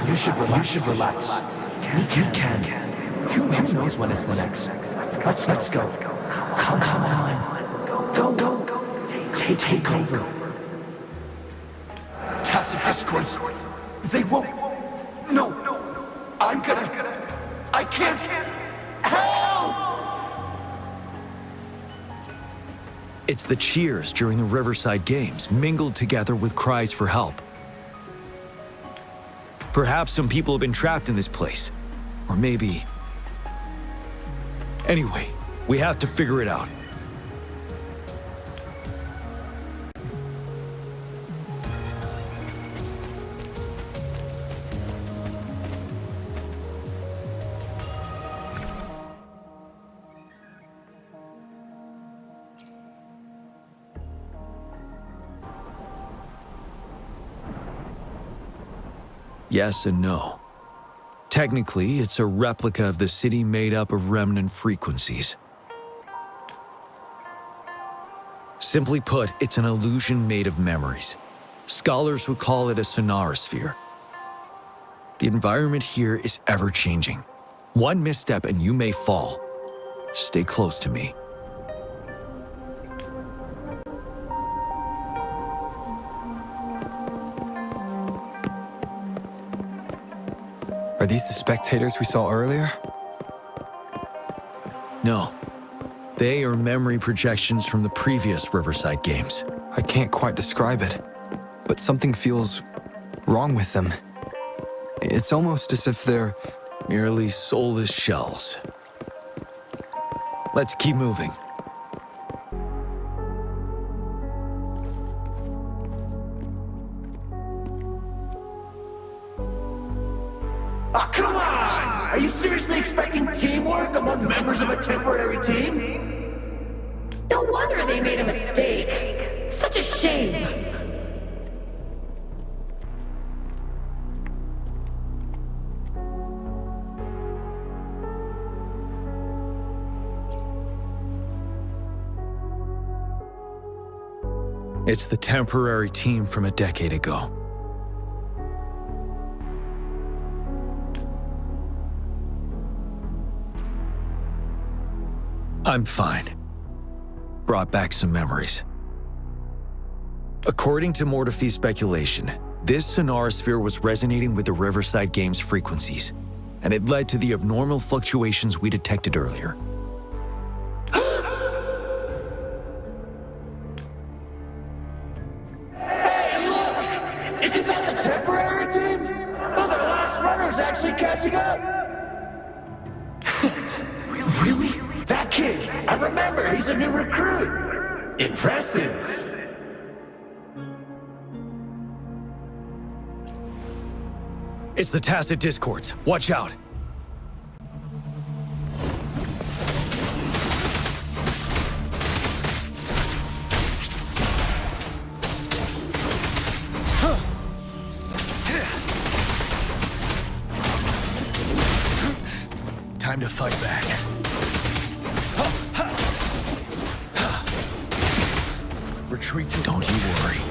You should relax. We can. Who knows when it's the next? Let's go. Come on. Go. Take over. Tacit discords. They won't. No. I can't. Help! It's the cheers during the Riverside Games, mingled together with cries for help. Perhaps some people have been trapped in this place. Or maybe... Anyway, we have to figure it out. Yes and no. Technically, it's a replica of the city made up of remnant frequencies. Simply put, it's an illusion made of memories. Scholars would call it a sonorosphere. The environment here is ever-changing. One misstep and you may fall. Stay close to me. Are these the spectators we saw earlier? No. They are memory projections from the previous Riverside Games. I can't quite describe it, but something feels wrong with them. It's almost as if they're merely soulless shells. Let's keep moving. Ah, come on! Are you seriously expecting teamwork among members of a temporary team? No wonder they made a mistake. Such a shame. It's the temporary team from a decade ago. I'm fine. Brought back some memories. According to Mortefi's speculation, this sonar sphere was resonating with the Riverside Games frequencies, and it led to the abnormal fluctuations we detected earlier. Hey, look! Isn't that the temporary team? Oh, their last runner's actually catching up! Really? That kid! I remember, he's a new recruit! Impressive! It's the Tacit Discords. Watch out! Time to fight back. Retreat to... Don't you worry.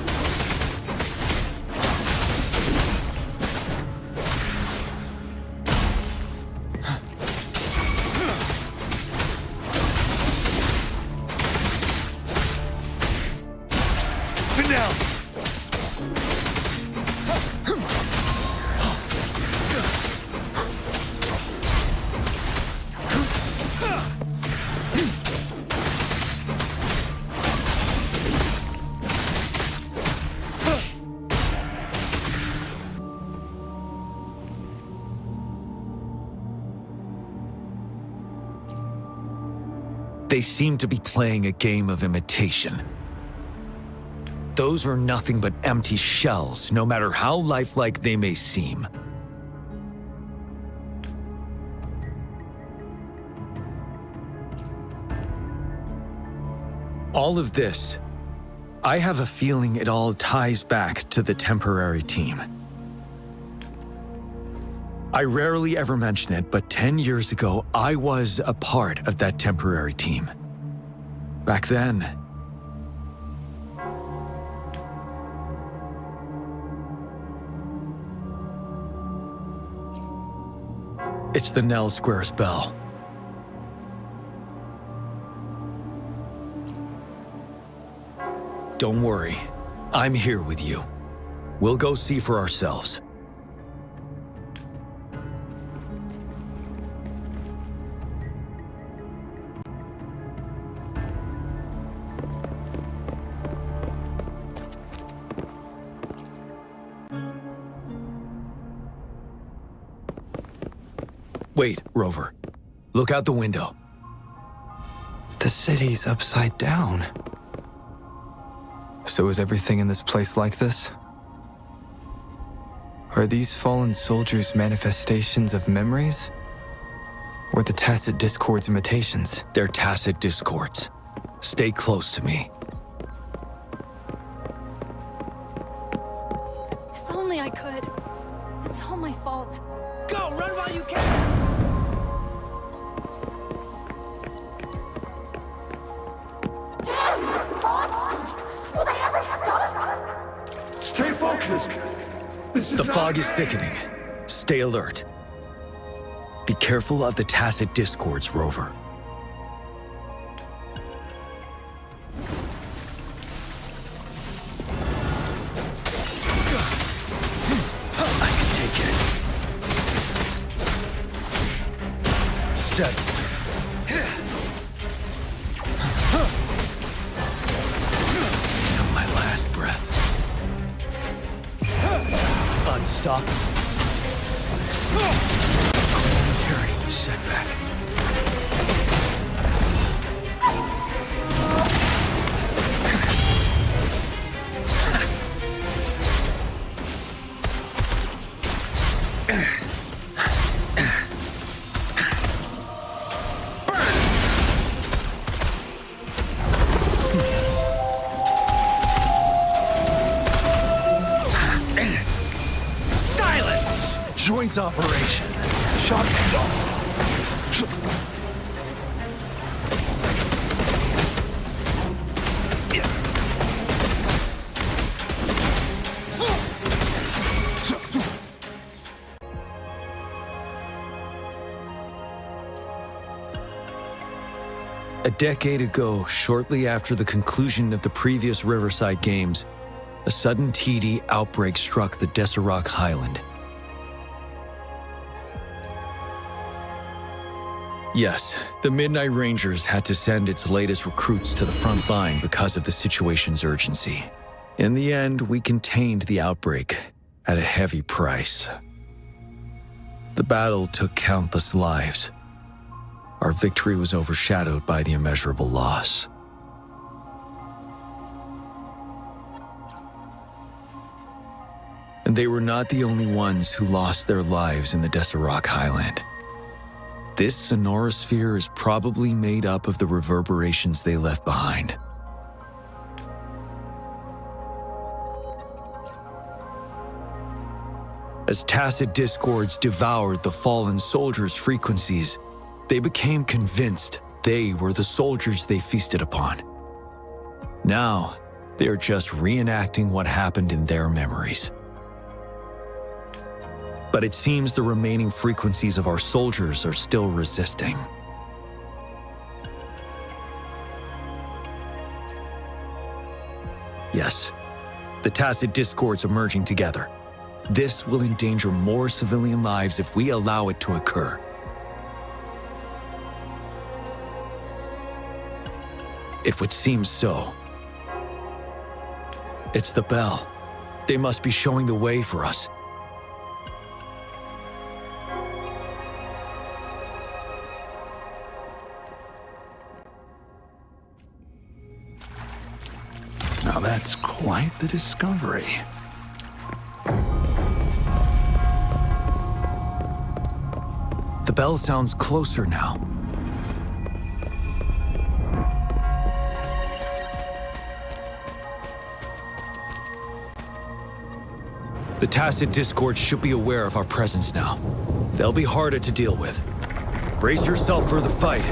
They seem to be playing a game of imitation. Those are nothing but empty shells, no matter how lifelike they may seem. All of this, I have a feeling it all ties back to the temporary team. I rarely ever mention it, but 10 years ago, I was a part of that temporary team. Back then, it's the Nell Squares bell. Don't worry, I'm here with you. We'll go see for ourselves. Wait, Rover. Look out the window. The city's upside down. So is everything in this place like this? Are these fallen soldiers manifestations of memories? Or the Tacit Discords imitations? They're Tacit Discords. Stay close to me. If only I could. It's all my fault. Go, run while you can! Damn these monsters! Will they ever stop? Stay focused! This is The fog is thickening. Stay alert. Be careful of the Tacit Discords, Rover. I can take it. Settle. Till my last breath. Unstoppable. Momentary setback. Silence! Joint operation. Shot and all. A decade ago, shortly after the conclusion of the previous Riverside Games, A sudden TD outbreak struck the Desarok Highland. Yes, the Midnight Rangers had to send its latest recruits to the front line because of the situation's urgency. In the end, we contained the outbreak at a heavy price. The battle took countless lives. Our victory was overshadowed by the immeasurable loss. And they were not the only ones who lost their lives in the Desarok Highland. This sonorosphere is probably made up of the reverberations they left behind. As tacit discords devoured the fallen soldiers' frequencies, they became convinced they were the soldiers they feasted upon. Now, they're just reenacting what happened in their memories. But it seems the remaining frequencies of our soldiers are still resisting. Yes, the tacit discords are merging together. This will endanger more civilian lives if we allow it to occur. It would seem so. It's the bell. They must be showing the way for us. Now that's quite the discovery. The bell sounds closer now. The tacit discord should be aware of our presence now. They'll be harder to deal with. Brace yourself for the fight.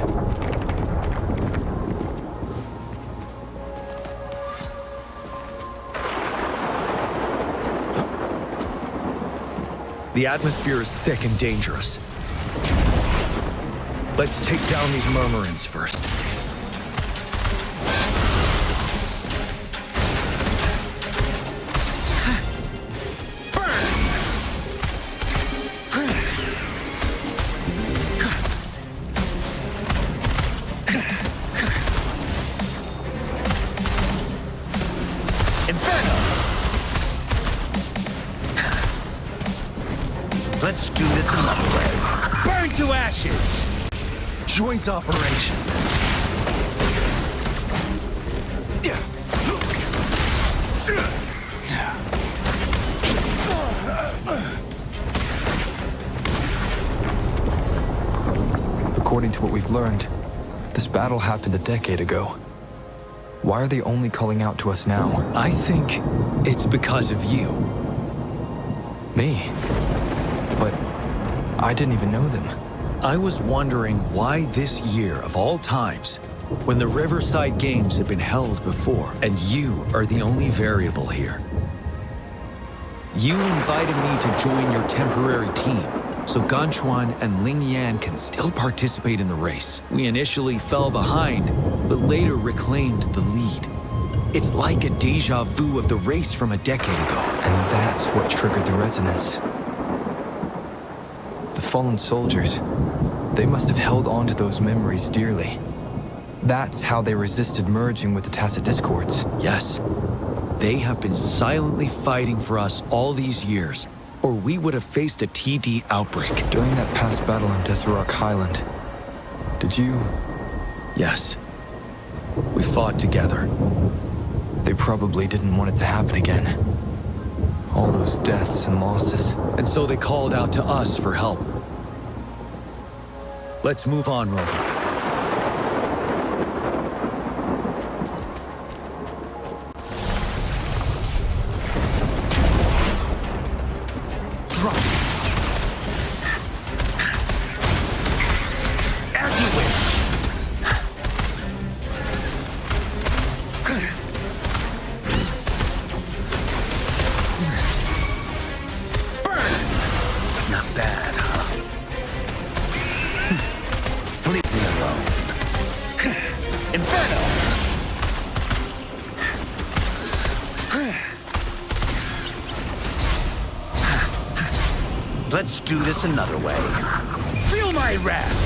The atmosphere is thick and dangerous. Let's take down these murmurins first. Let's do this another way. Burn to ashes! Joint operation. According to what we've learned, this battle happened a decade ago. Why are they only calling out to us now? I think it's because of you. Me? But I didn't even know them. I was wondering why this year of all times, when the Riverside Games had been held before, and you are the only variable here. You invited me to join your temporary team, so Ganchuan and Ling Yan can still participate in the race. We initially fell behind, but later reclaimed the lead. It's like a deja vu of the race from a decade ago. And that's what triggered the resonance. The fallen soldiers, they must have held on to those memories dearly. That's how they resisted merging with the tacit discords. Yes. They have been silently fighting for us all these years, or we would have faced a TD outbreak. During that past battle in Desarok Highland, did you... Yes. We fought together. They probably didn't want it to happen again. All those deaths and losses. And so they called out to us for help. Let's move on, Rover. As you wish. Burn! Not bad, huh? Completely Let's do this another way. Feel my wrath!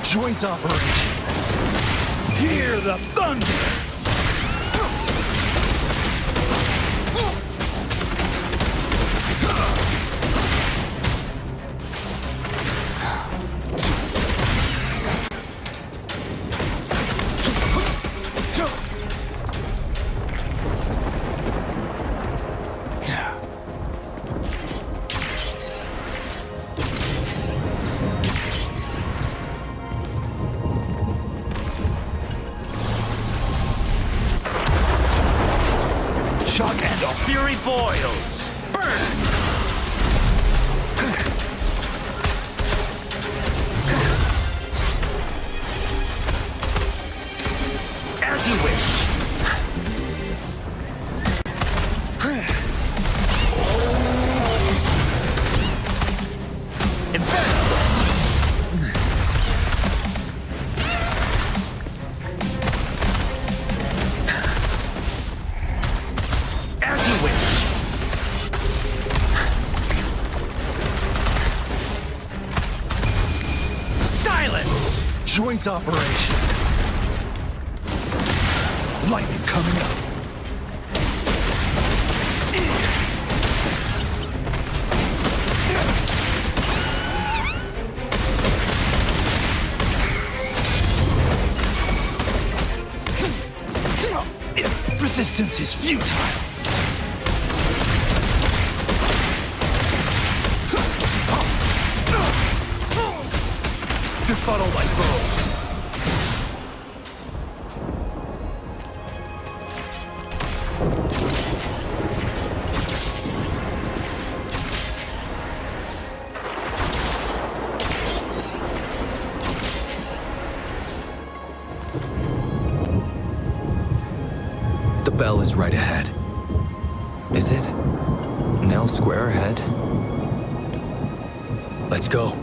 Joint operation. Hear the thunder! Fury boils! Burn! As you wish! Inferno! Joint operation. Lightning coming up. Resistance is futile. Befuddle my foes. The bell is right ahead. Is it? Nell Square ahead? Let's go.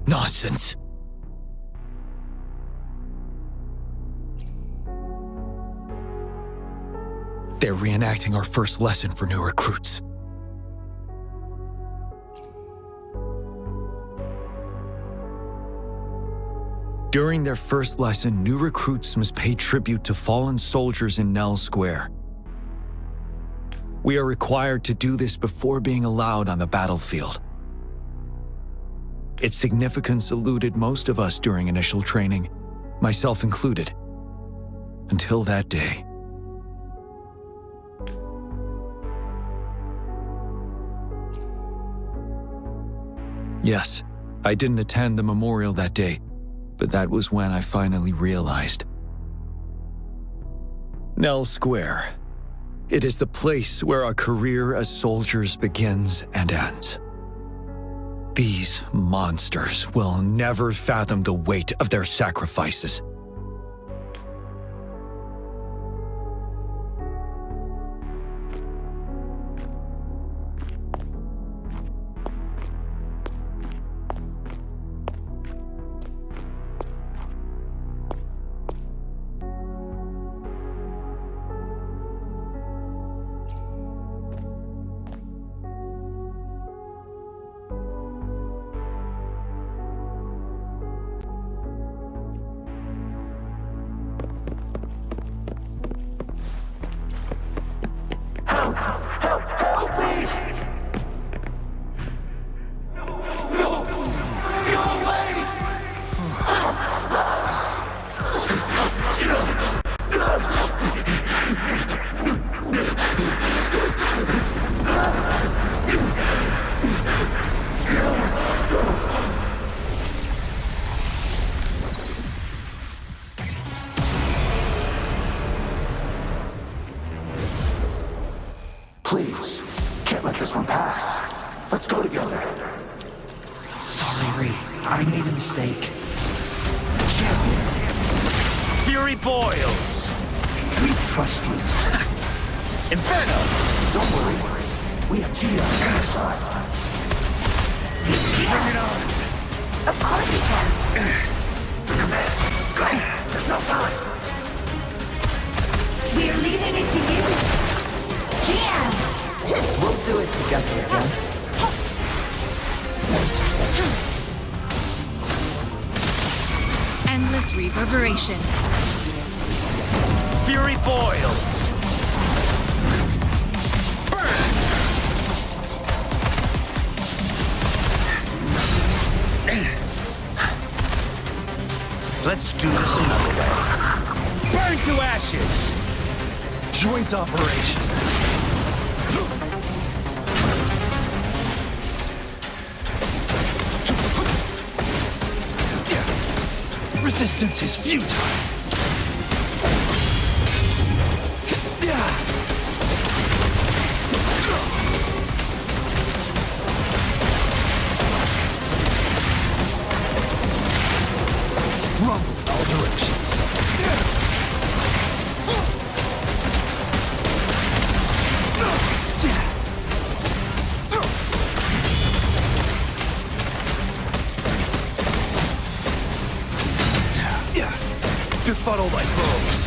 Nonsense. They're reenacting our first lesson for new recruits. During their first lesson, new recruits must pay tribute to fallen soldiers in Nell Square. We are required to do this before being allowed on the battlefield. Its significance eluded most of us during initial training, myself included, until that day. Yes, I didn't attend the memorial that day, but that was when I finally realized. Nell Square. It is the place where our career as soldiers begins and ends. These monsters will never fathom the weight of their sacrifices. from pass. Let's go together. Sorry, I made a mistake. Champion. Fury boils! We trust you. Inferno! Don't worry. We have Jiyan on our side. Bring it on! Of course we can. Command. Go. There's no time. We're leaving it to you. Jiyan! We'll do it together again. Endless reverberation. Fury boils! Burn! Let's do this another way. Burn to ashes! Joint operation. Resistance is futile. Rumble all directions. Befuddle my foes.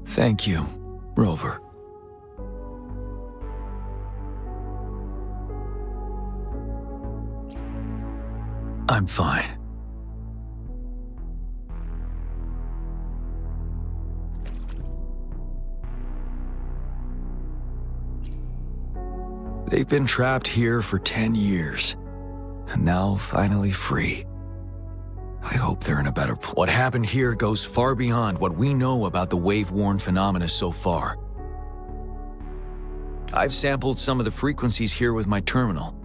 Thank you, Rover. I'm fine. They've been trapped here for 10 years, and now finally free. I hope they're in a better place. What happened here goes far beyond what we know about the wave-worn phenomena so far. I've sampled some of the frequencies here with my terminal.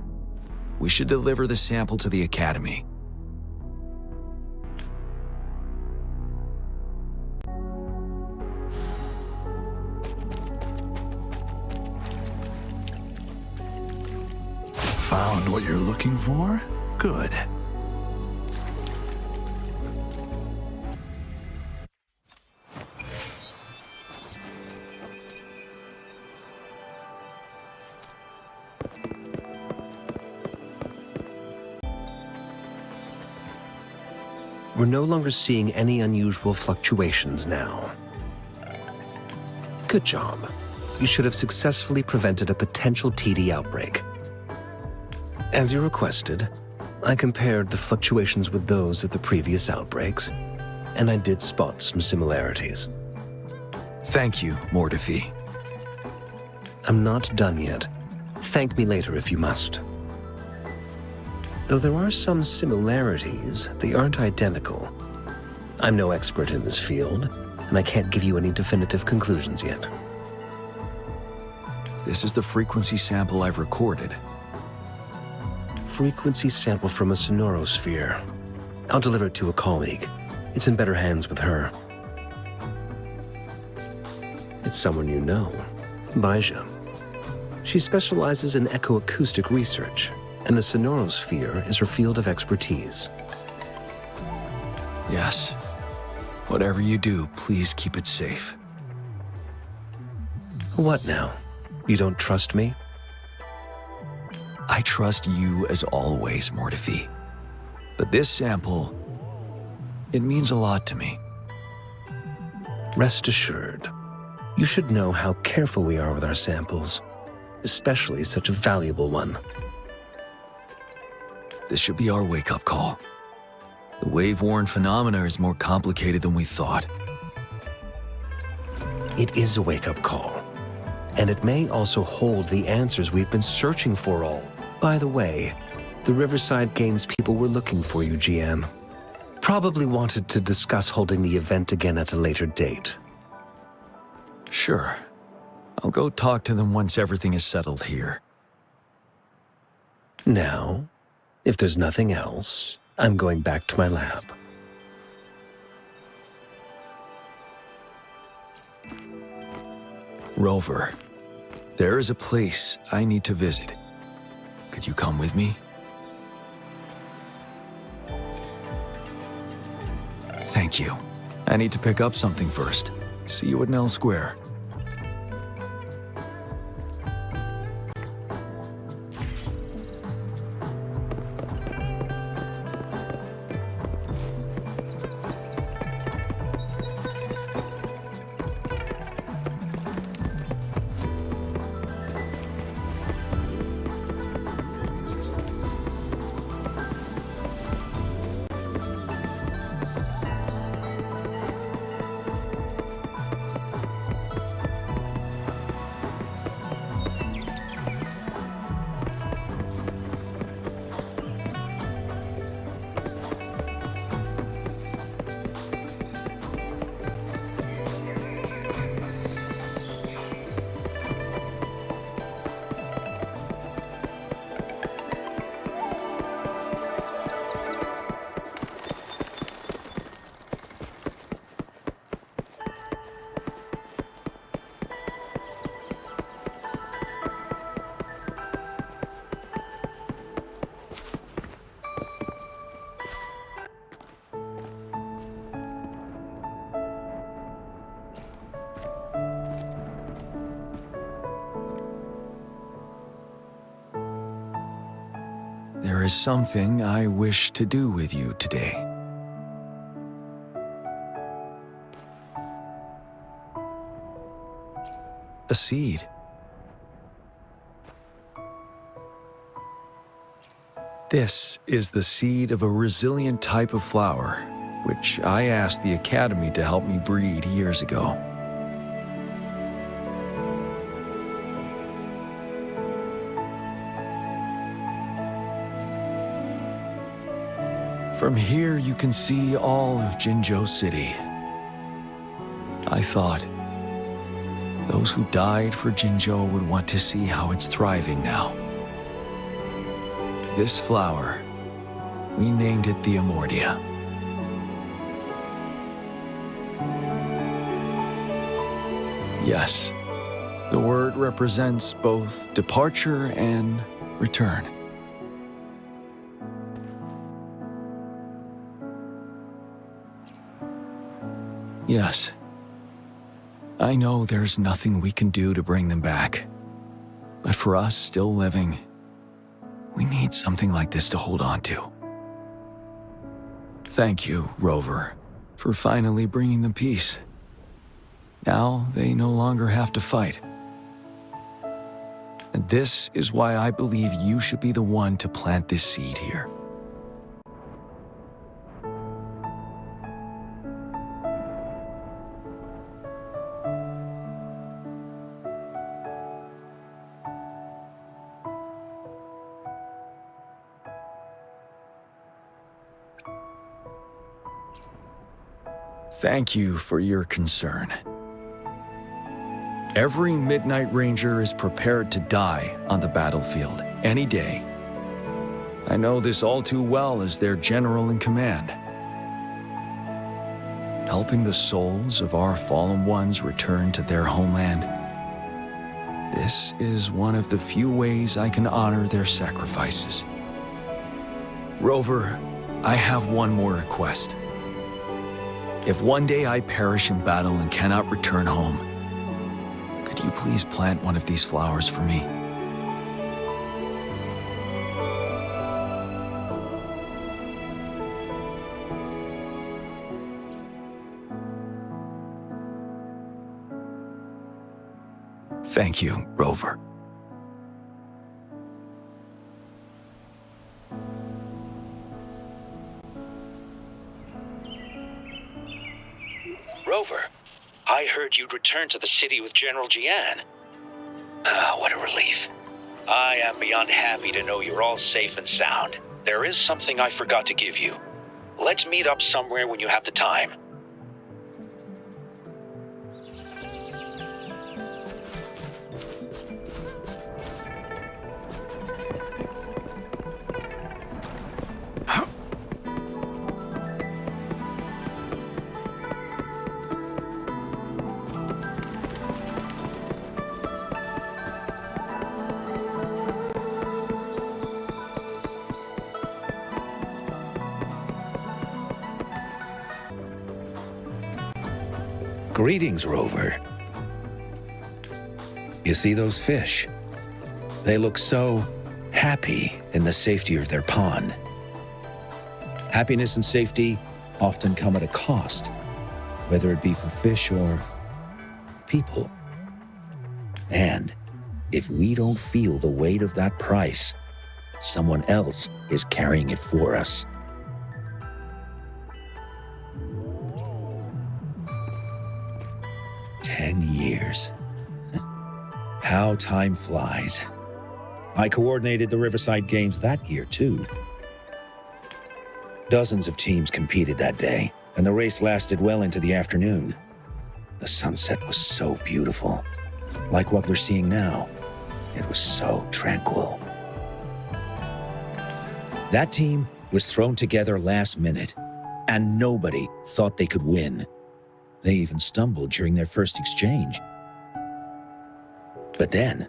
We should deliver the sample to the Academy. Found what you're looking for? Good. We're no longer seeing any unusual fluctuations now. Good job. You should have successfully prevented a potential TD outbreak. As you requested, I compared the fluctuations with those of the previous outbreaks, and I did spot some similarities. Thank you, Mortifi. I'm not done yet. Thank me later if you must. Though there are some similarities, they aren't identical. I'm no expert in this field, and I can't give you any definitive conclusions yet. This is the frequency sample I've recorded. Frequency sample from a sonorosphere. I'll deliver it to a colleague. It's in better hands with her. It's someone you know, Baija. She specializes in echoacoustic research. and the Sonorosphere is her field of expertise. Yes. Whatever you do, please keep it safe. What now? You don't trust me? I trust you as always, Mortifi. But this sample, it means a lot to me. Rest assured, you should know how careful we are with our samples, especially such a valuable one. This should be our wake-up call. The wave-worn phenomena is more complicated than we thought. It is a wake-up call, and it may also hold the answers we've been searching for all. By the way, the Riverside Games people were looking for you, Jiyan. Probably wanted to discuss holding the event again at a later date. Sure. I'll go talk to them once everything is settled here. Now, if there's nothing else, I'm going back to my lab. Rover, there is a place I need to visit. Could you come with me? Thank you. I need to pick up something first. See you at Nell Square. There is something I wish to do with you today. A seed. This is the seed of a resilient type of flower, which I asked the Academy to help me breed years ago. From here, you can see all of Jinzhou City. I thought those who died for Jinzhou would want to see how it's thriving now. This flower, we named it the Amordia. Yes, the word represents both departure and return. Yes. I know there's nothing we can do to bring them back. But for us still living, we need something like this to hold on to. Thank you, Rover, for finally bringing them peace. Now they no longer have to fight. And this is why I believe you should be the one to plant this seed here. Thank you for your concern. Every Midnight Ranger is prepared to die on the battlefield any day. I know this all too well as their general in command. Helping the souls of our fallen ones return to their homeland. This is one of the few ways I can honor their sacrifices. Rover, I have one more request. If one day I perish in battle and cannot return home, could you please plant one of these flowers for me? Thank you, Rover. Rover, I heard you'd returned to the city with General Jiyan. Ah, what a relief. I am beyond happy to know you're all safe and sound. There is something I forgot to give you. Let's meet up somewhere when you have the time. Greetings, Rover. You see those fish? They look so happy in the safety of their pond. Happiness and safety often come at a cost, whether it be for fish or people. And if we don't feel the weight of that price, someone else is carrying it for us. Years. How time flies. I coordinated the Riverside Games that year, too. Dozens of teams competed that day, and the race lasted well into the afternoon. The sunset was so beautiful. Like what we're seeing now, it was so tranquil. That team was thrown together last minute, and nobody thought they could win. They even stumbled during their first exchange. But then,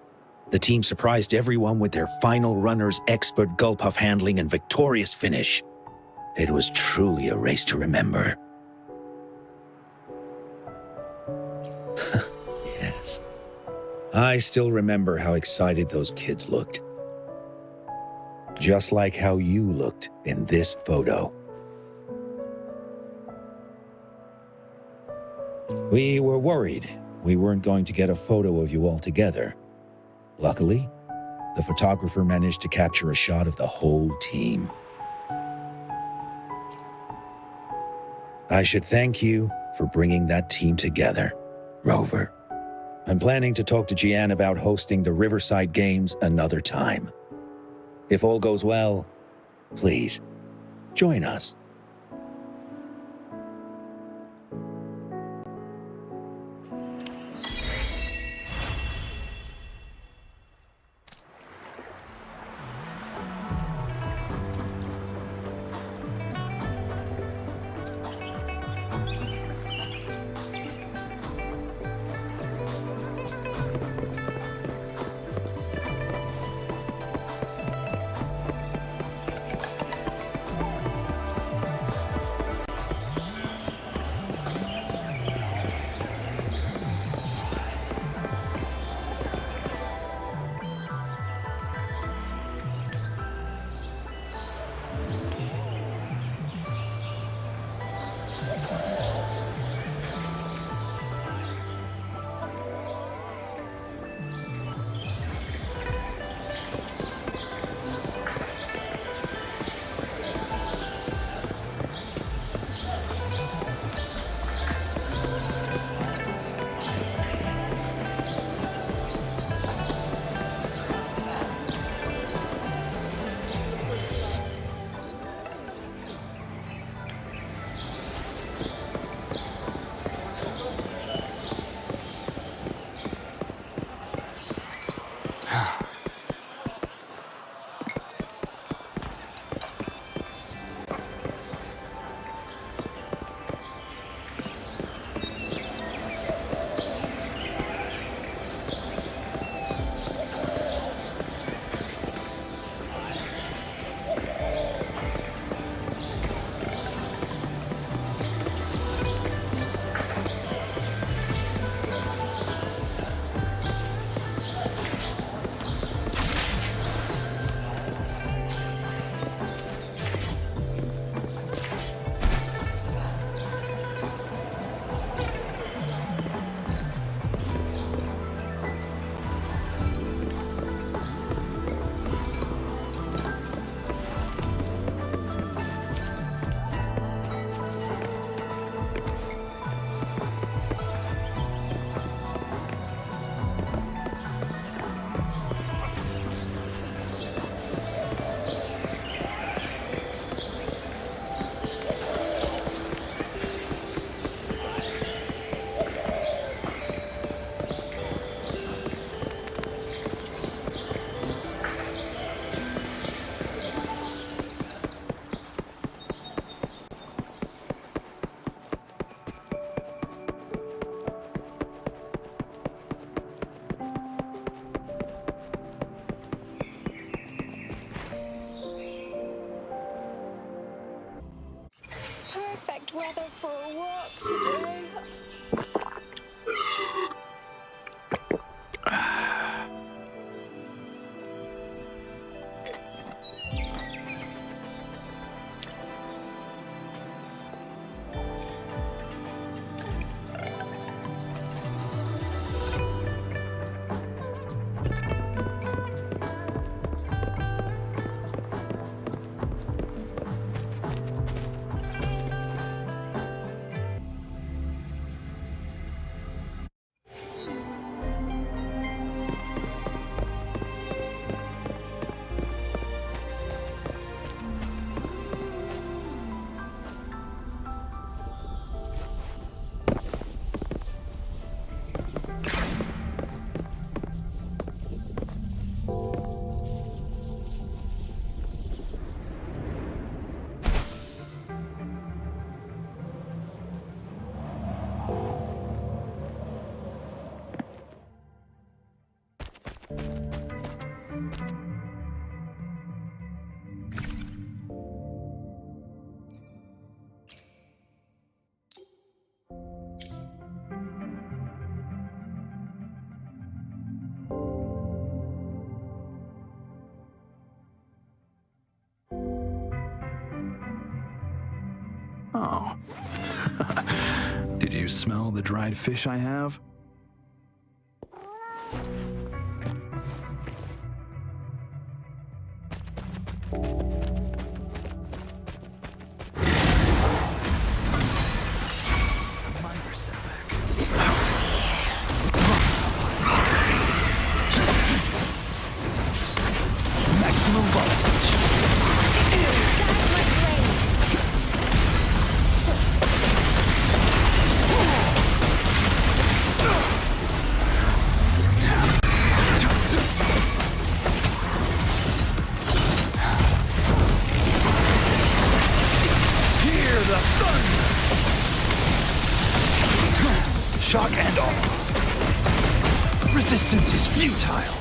the team surprised everyone with their final runner's expert gulp-puff handling and victorious finish. It was truly a race to remember. Yes. I still remember how excited those kids looked. Just like how you looked in this photo. We were worried we weren't going to get a photo of you all together. Luckily, the photographer managed to capture a shot of the whole team. I should thank you for bringing that team together, Rover. I'm planning to talk to Jiyan about hosting the Riverside Games another time. If all goes well, please, join us. weather for a walk today. Oh. Did you smell the dried fish I have? Maximum voltage. Hear the thunder! Shock and awe. Resistance is futile.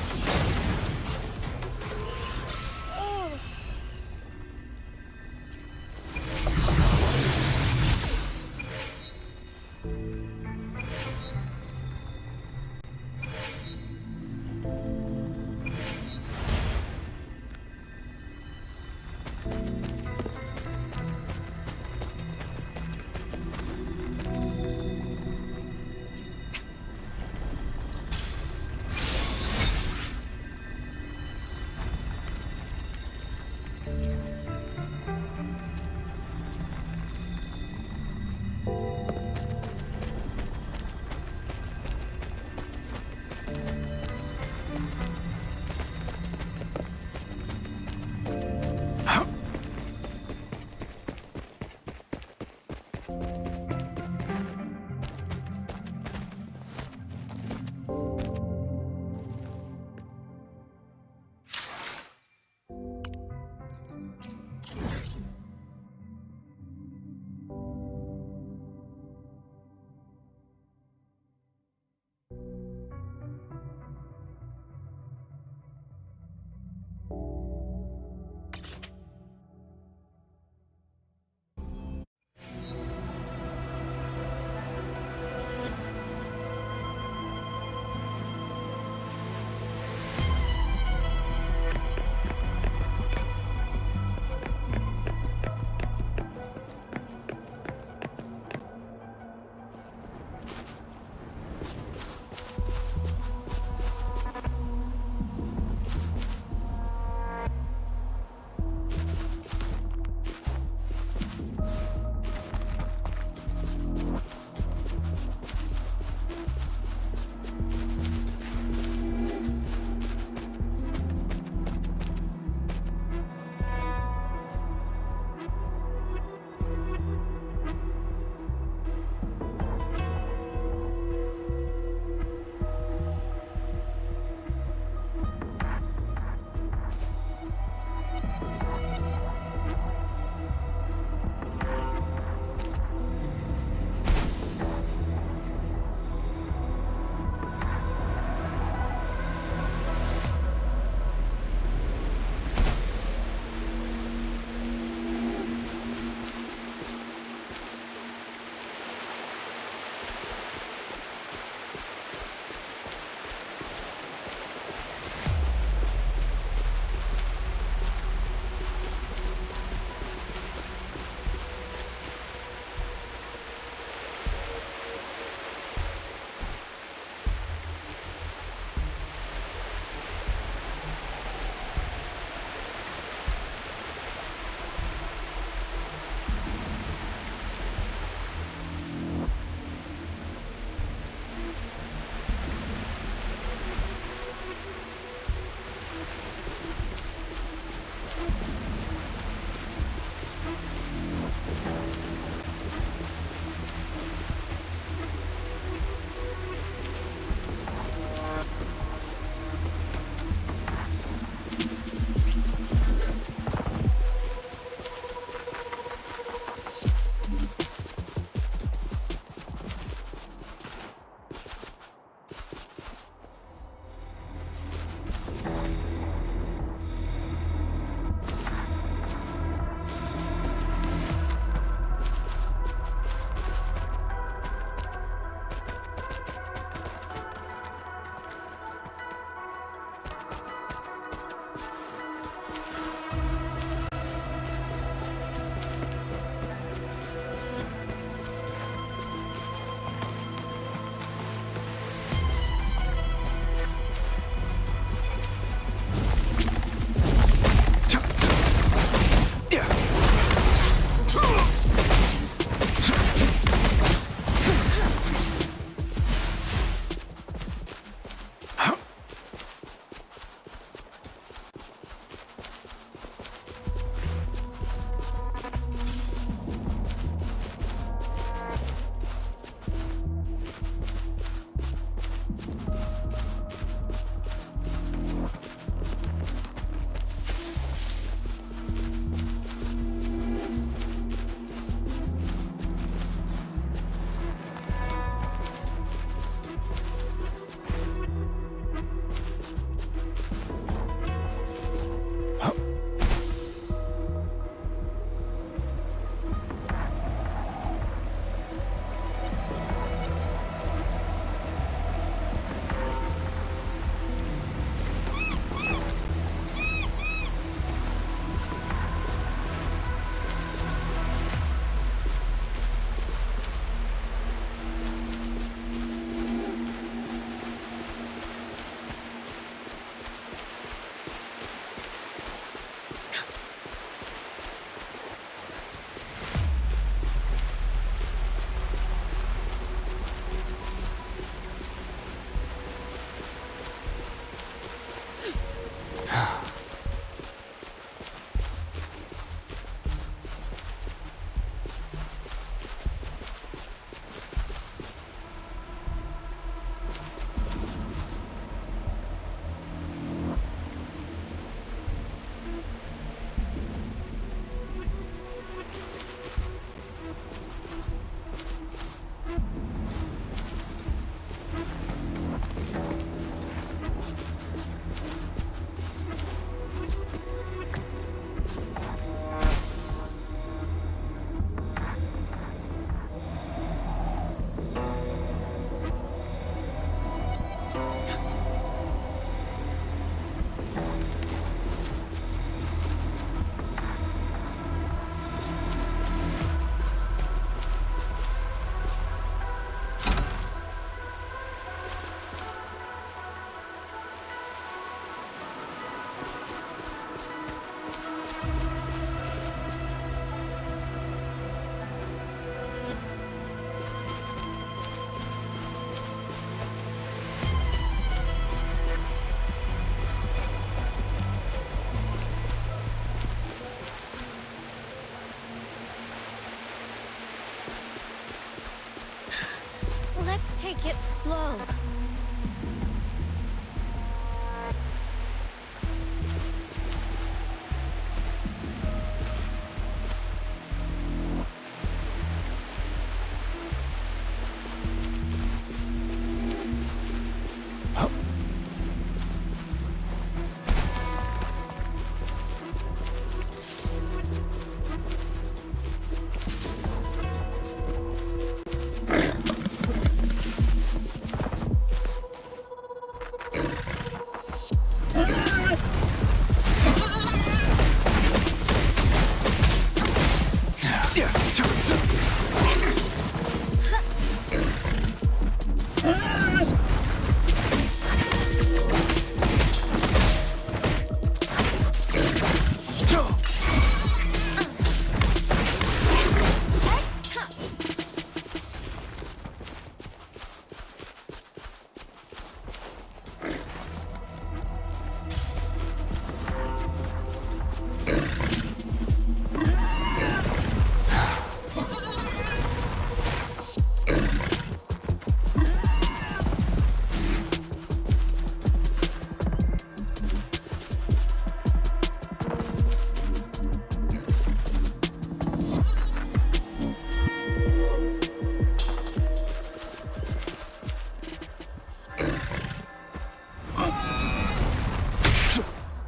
take it slow.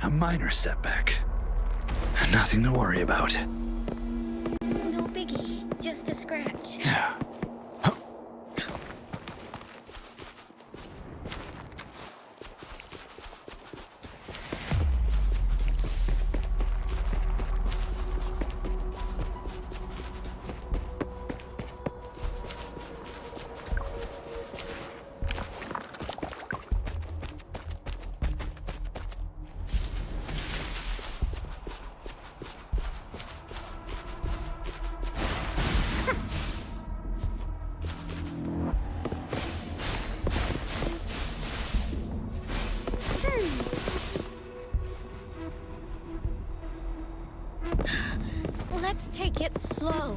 Minor setback. Nothing to worry about. No biggie, just a scratch. Yeah. Let's take it slow.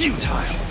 futile.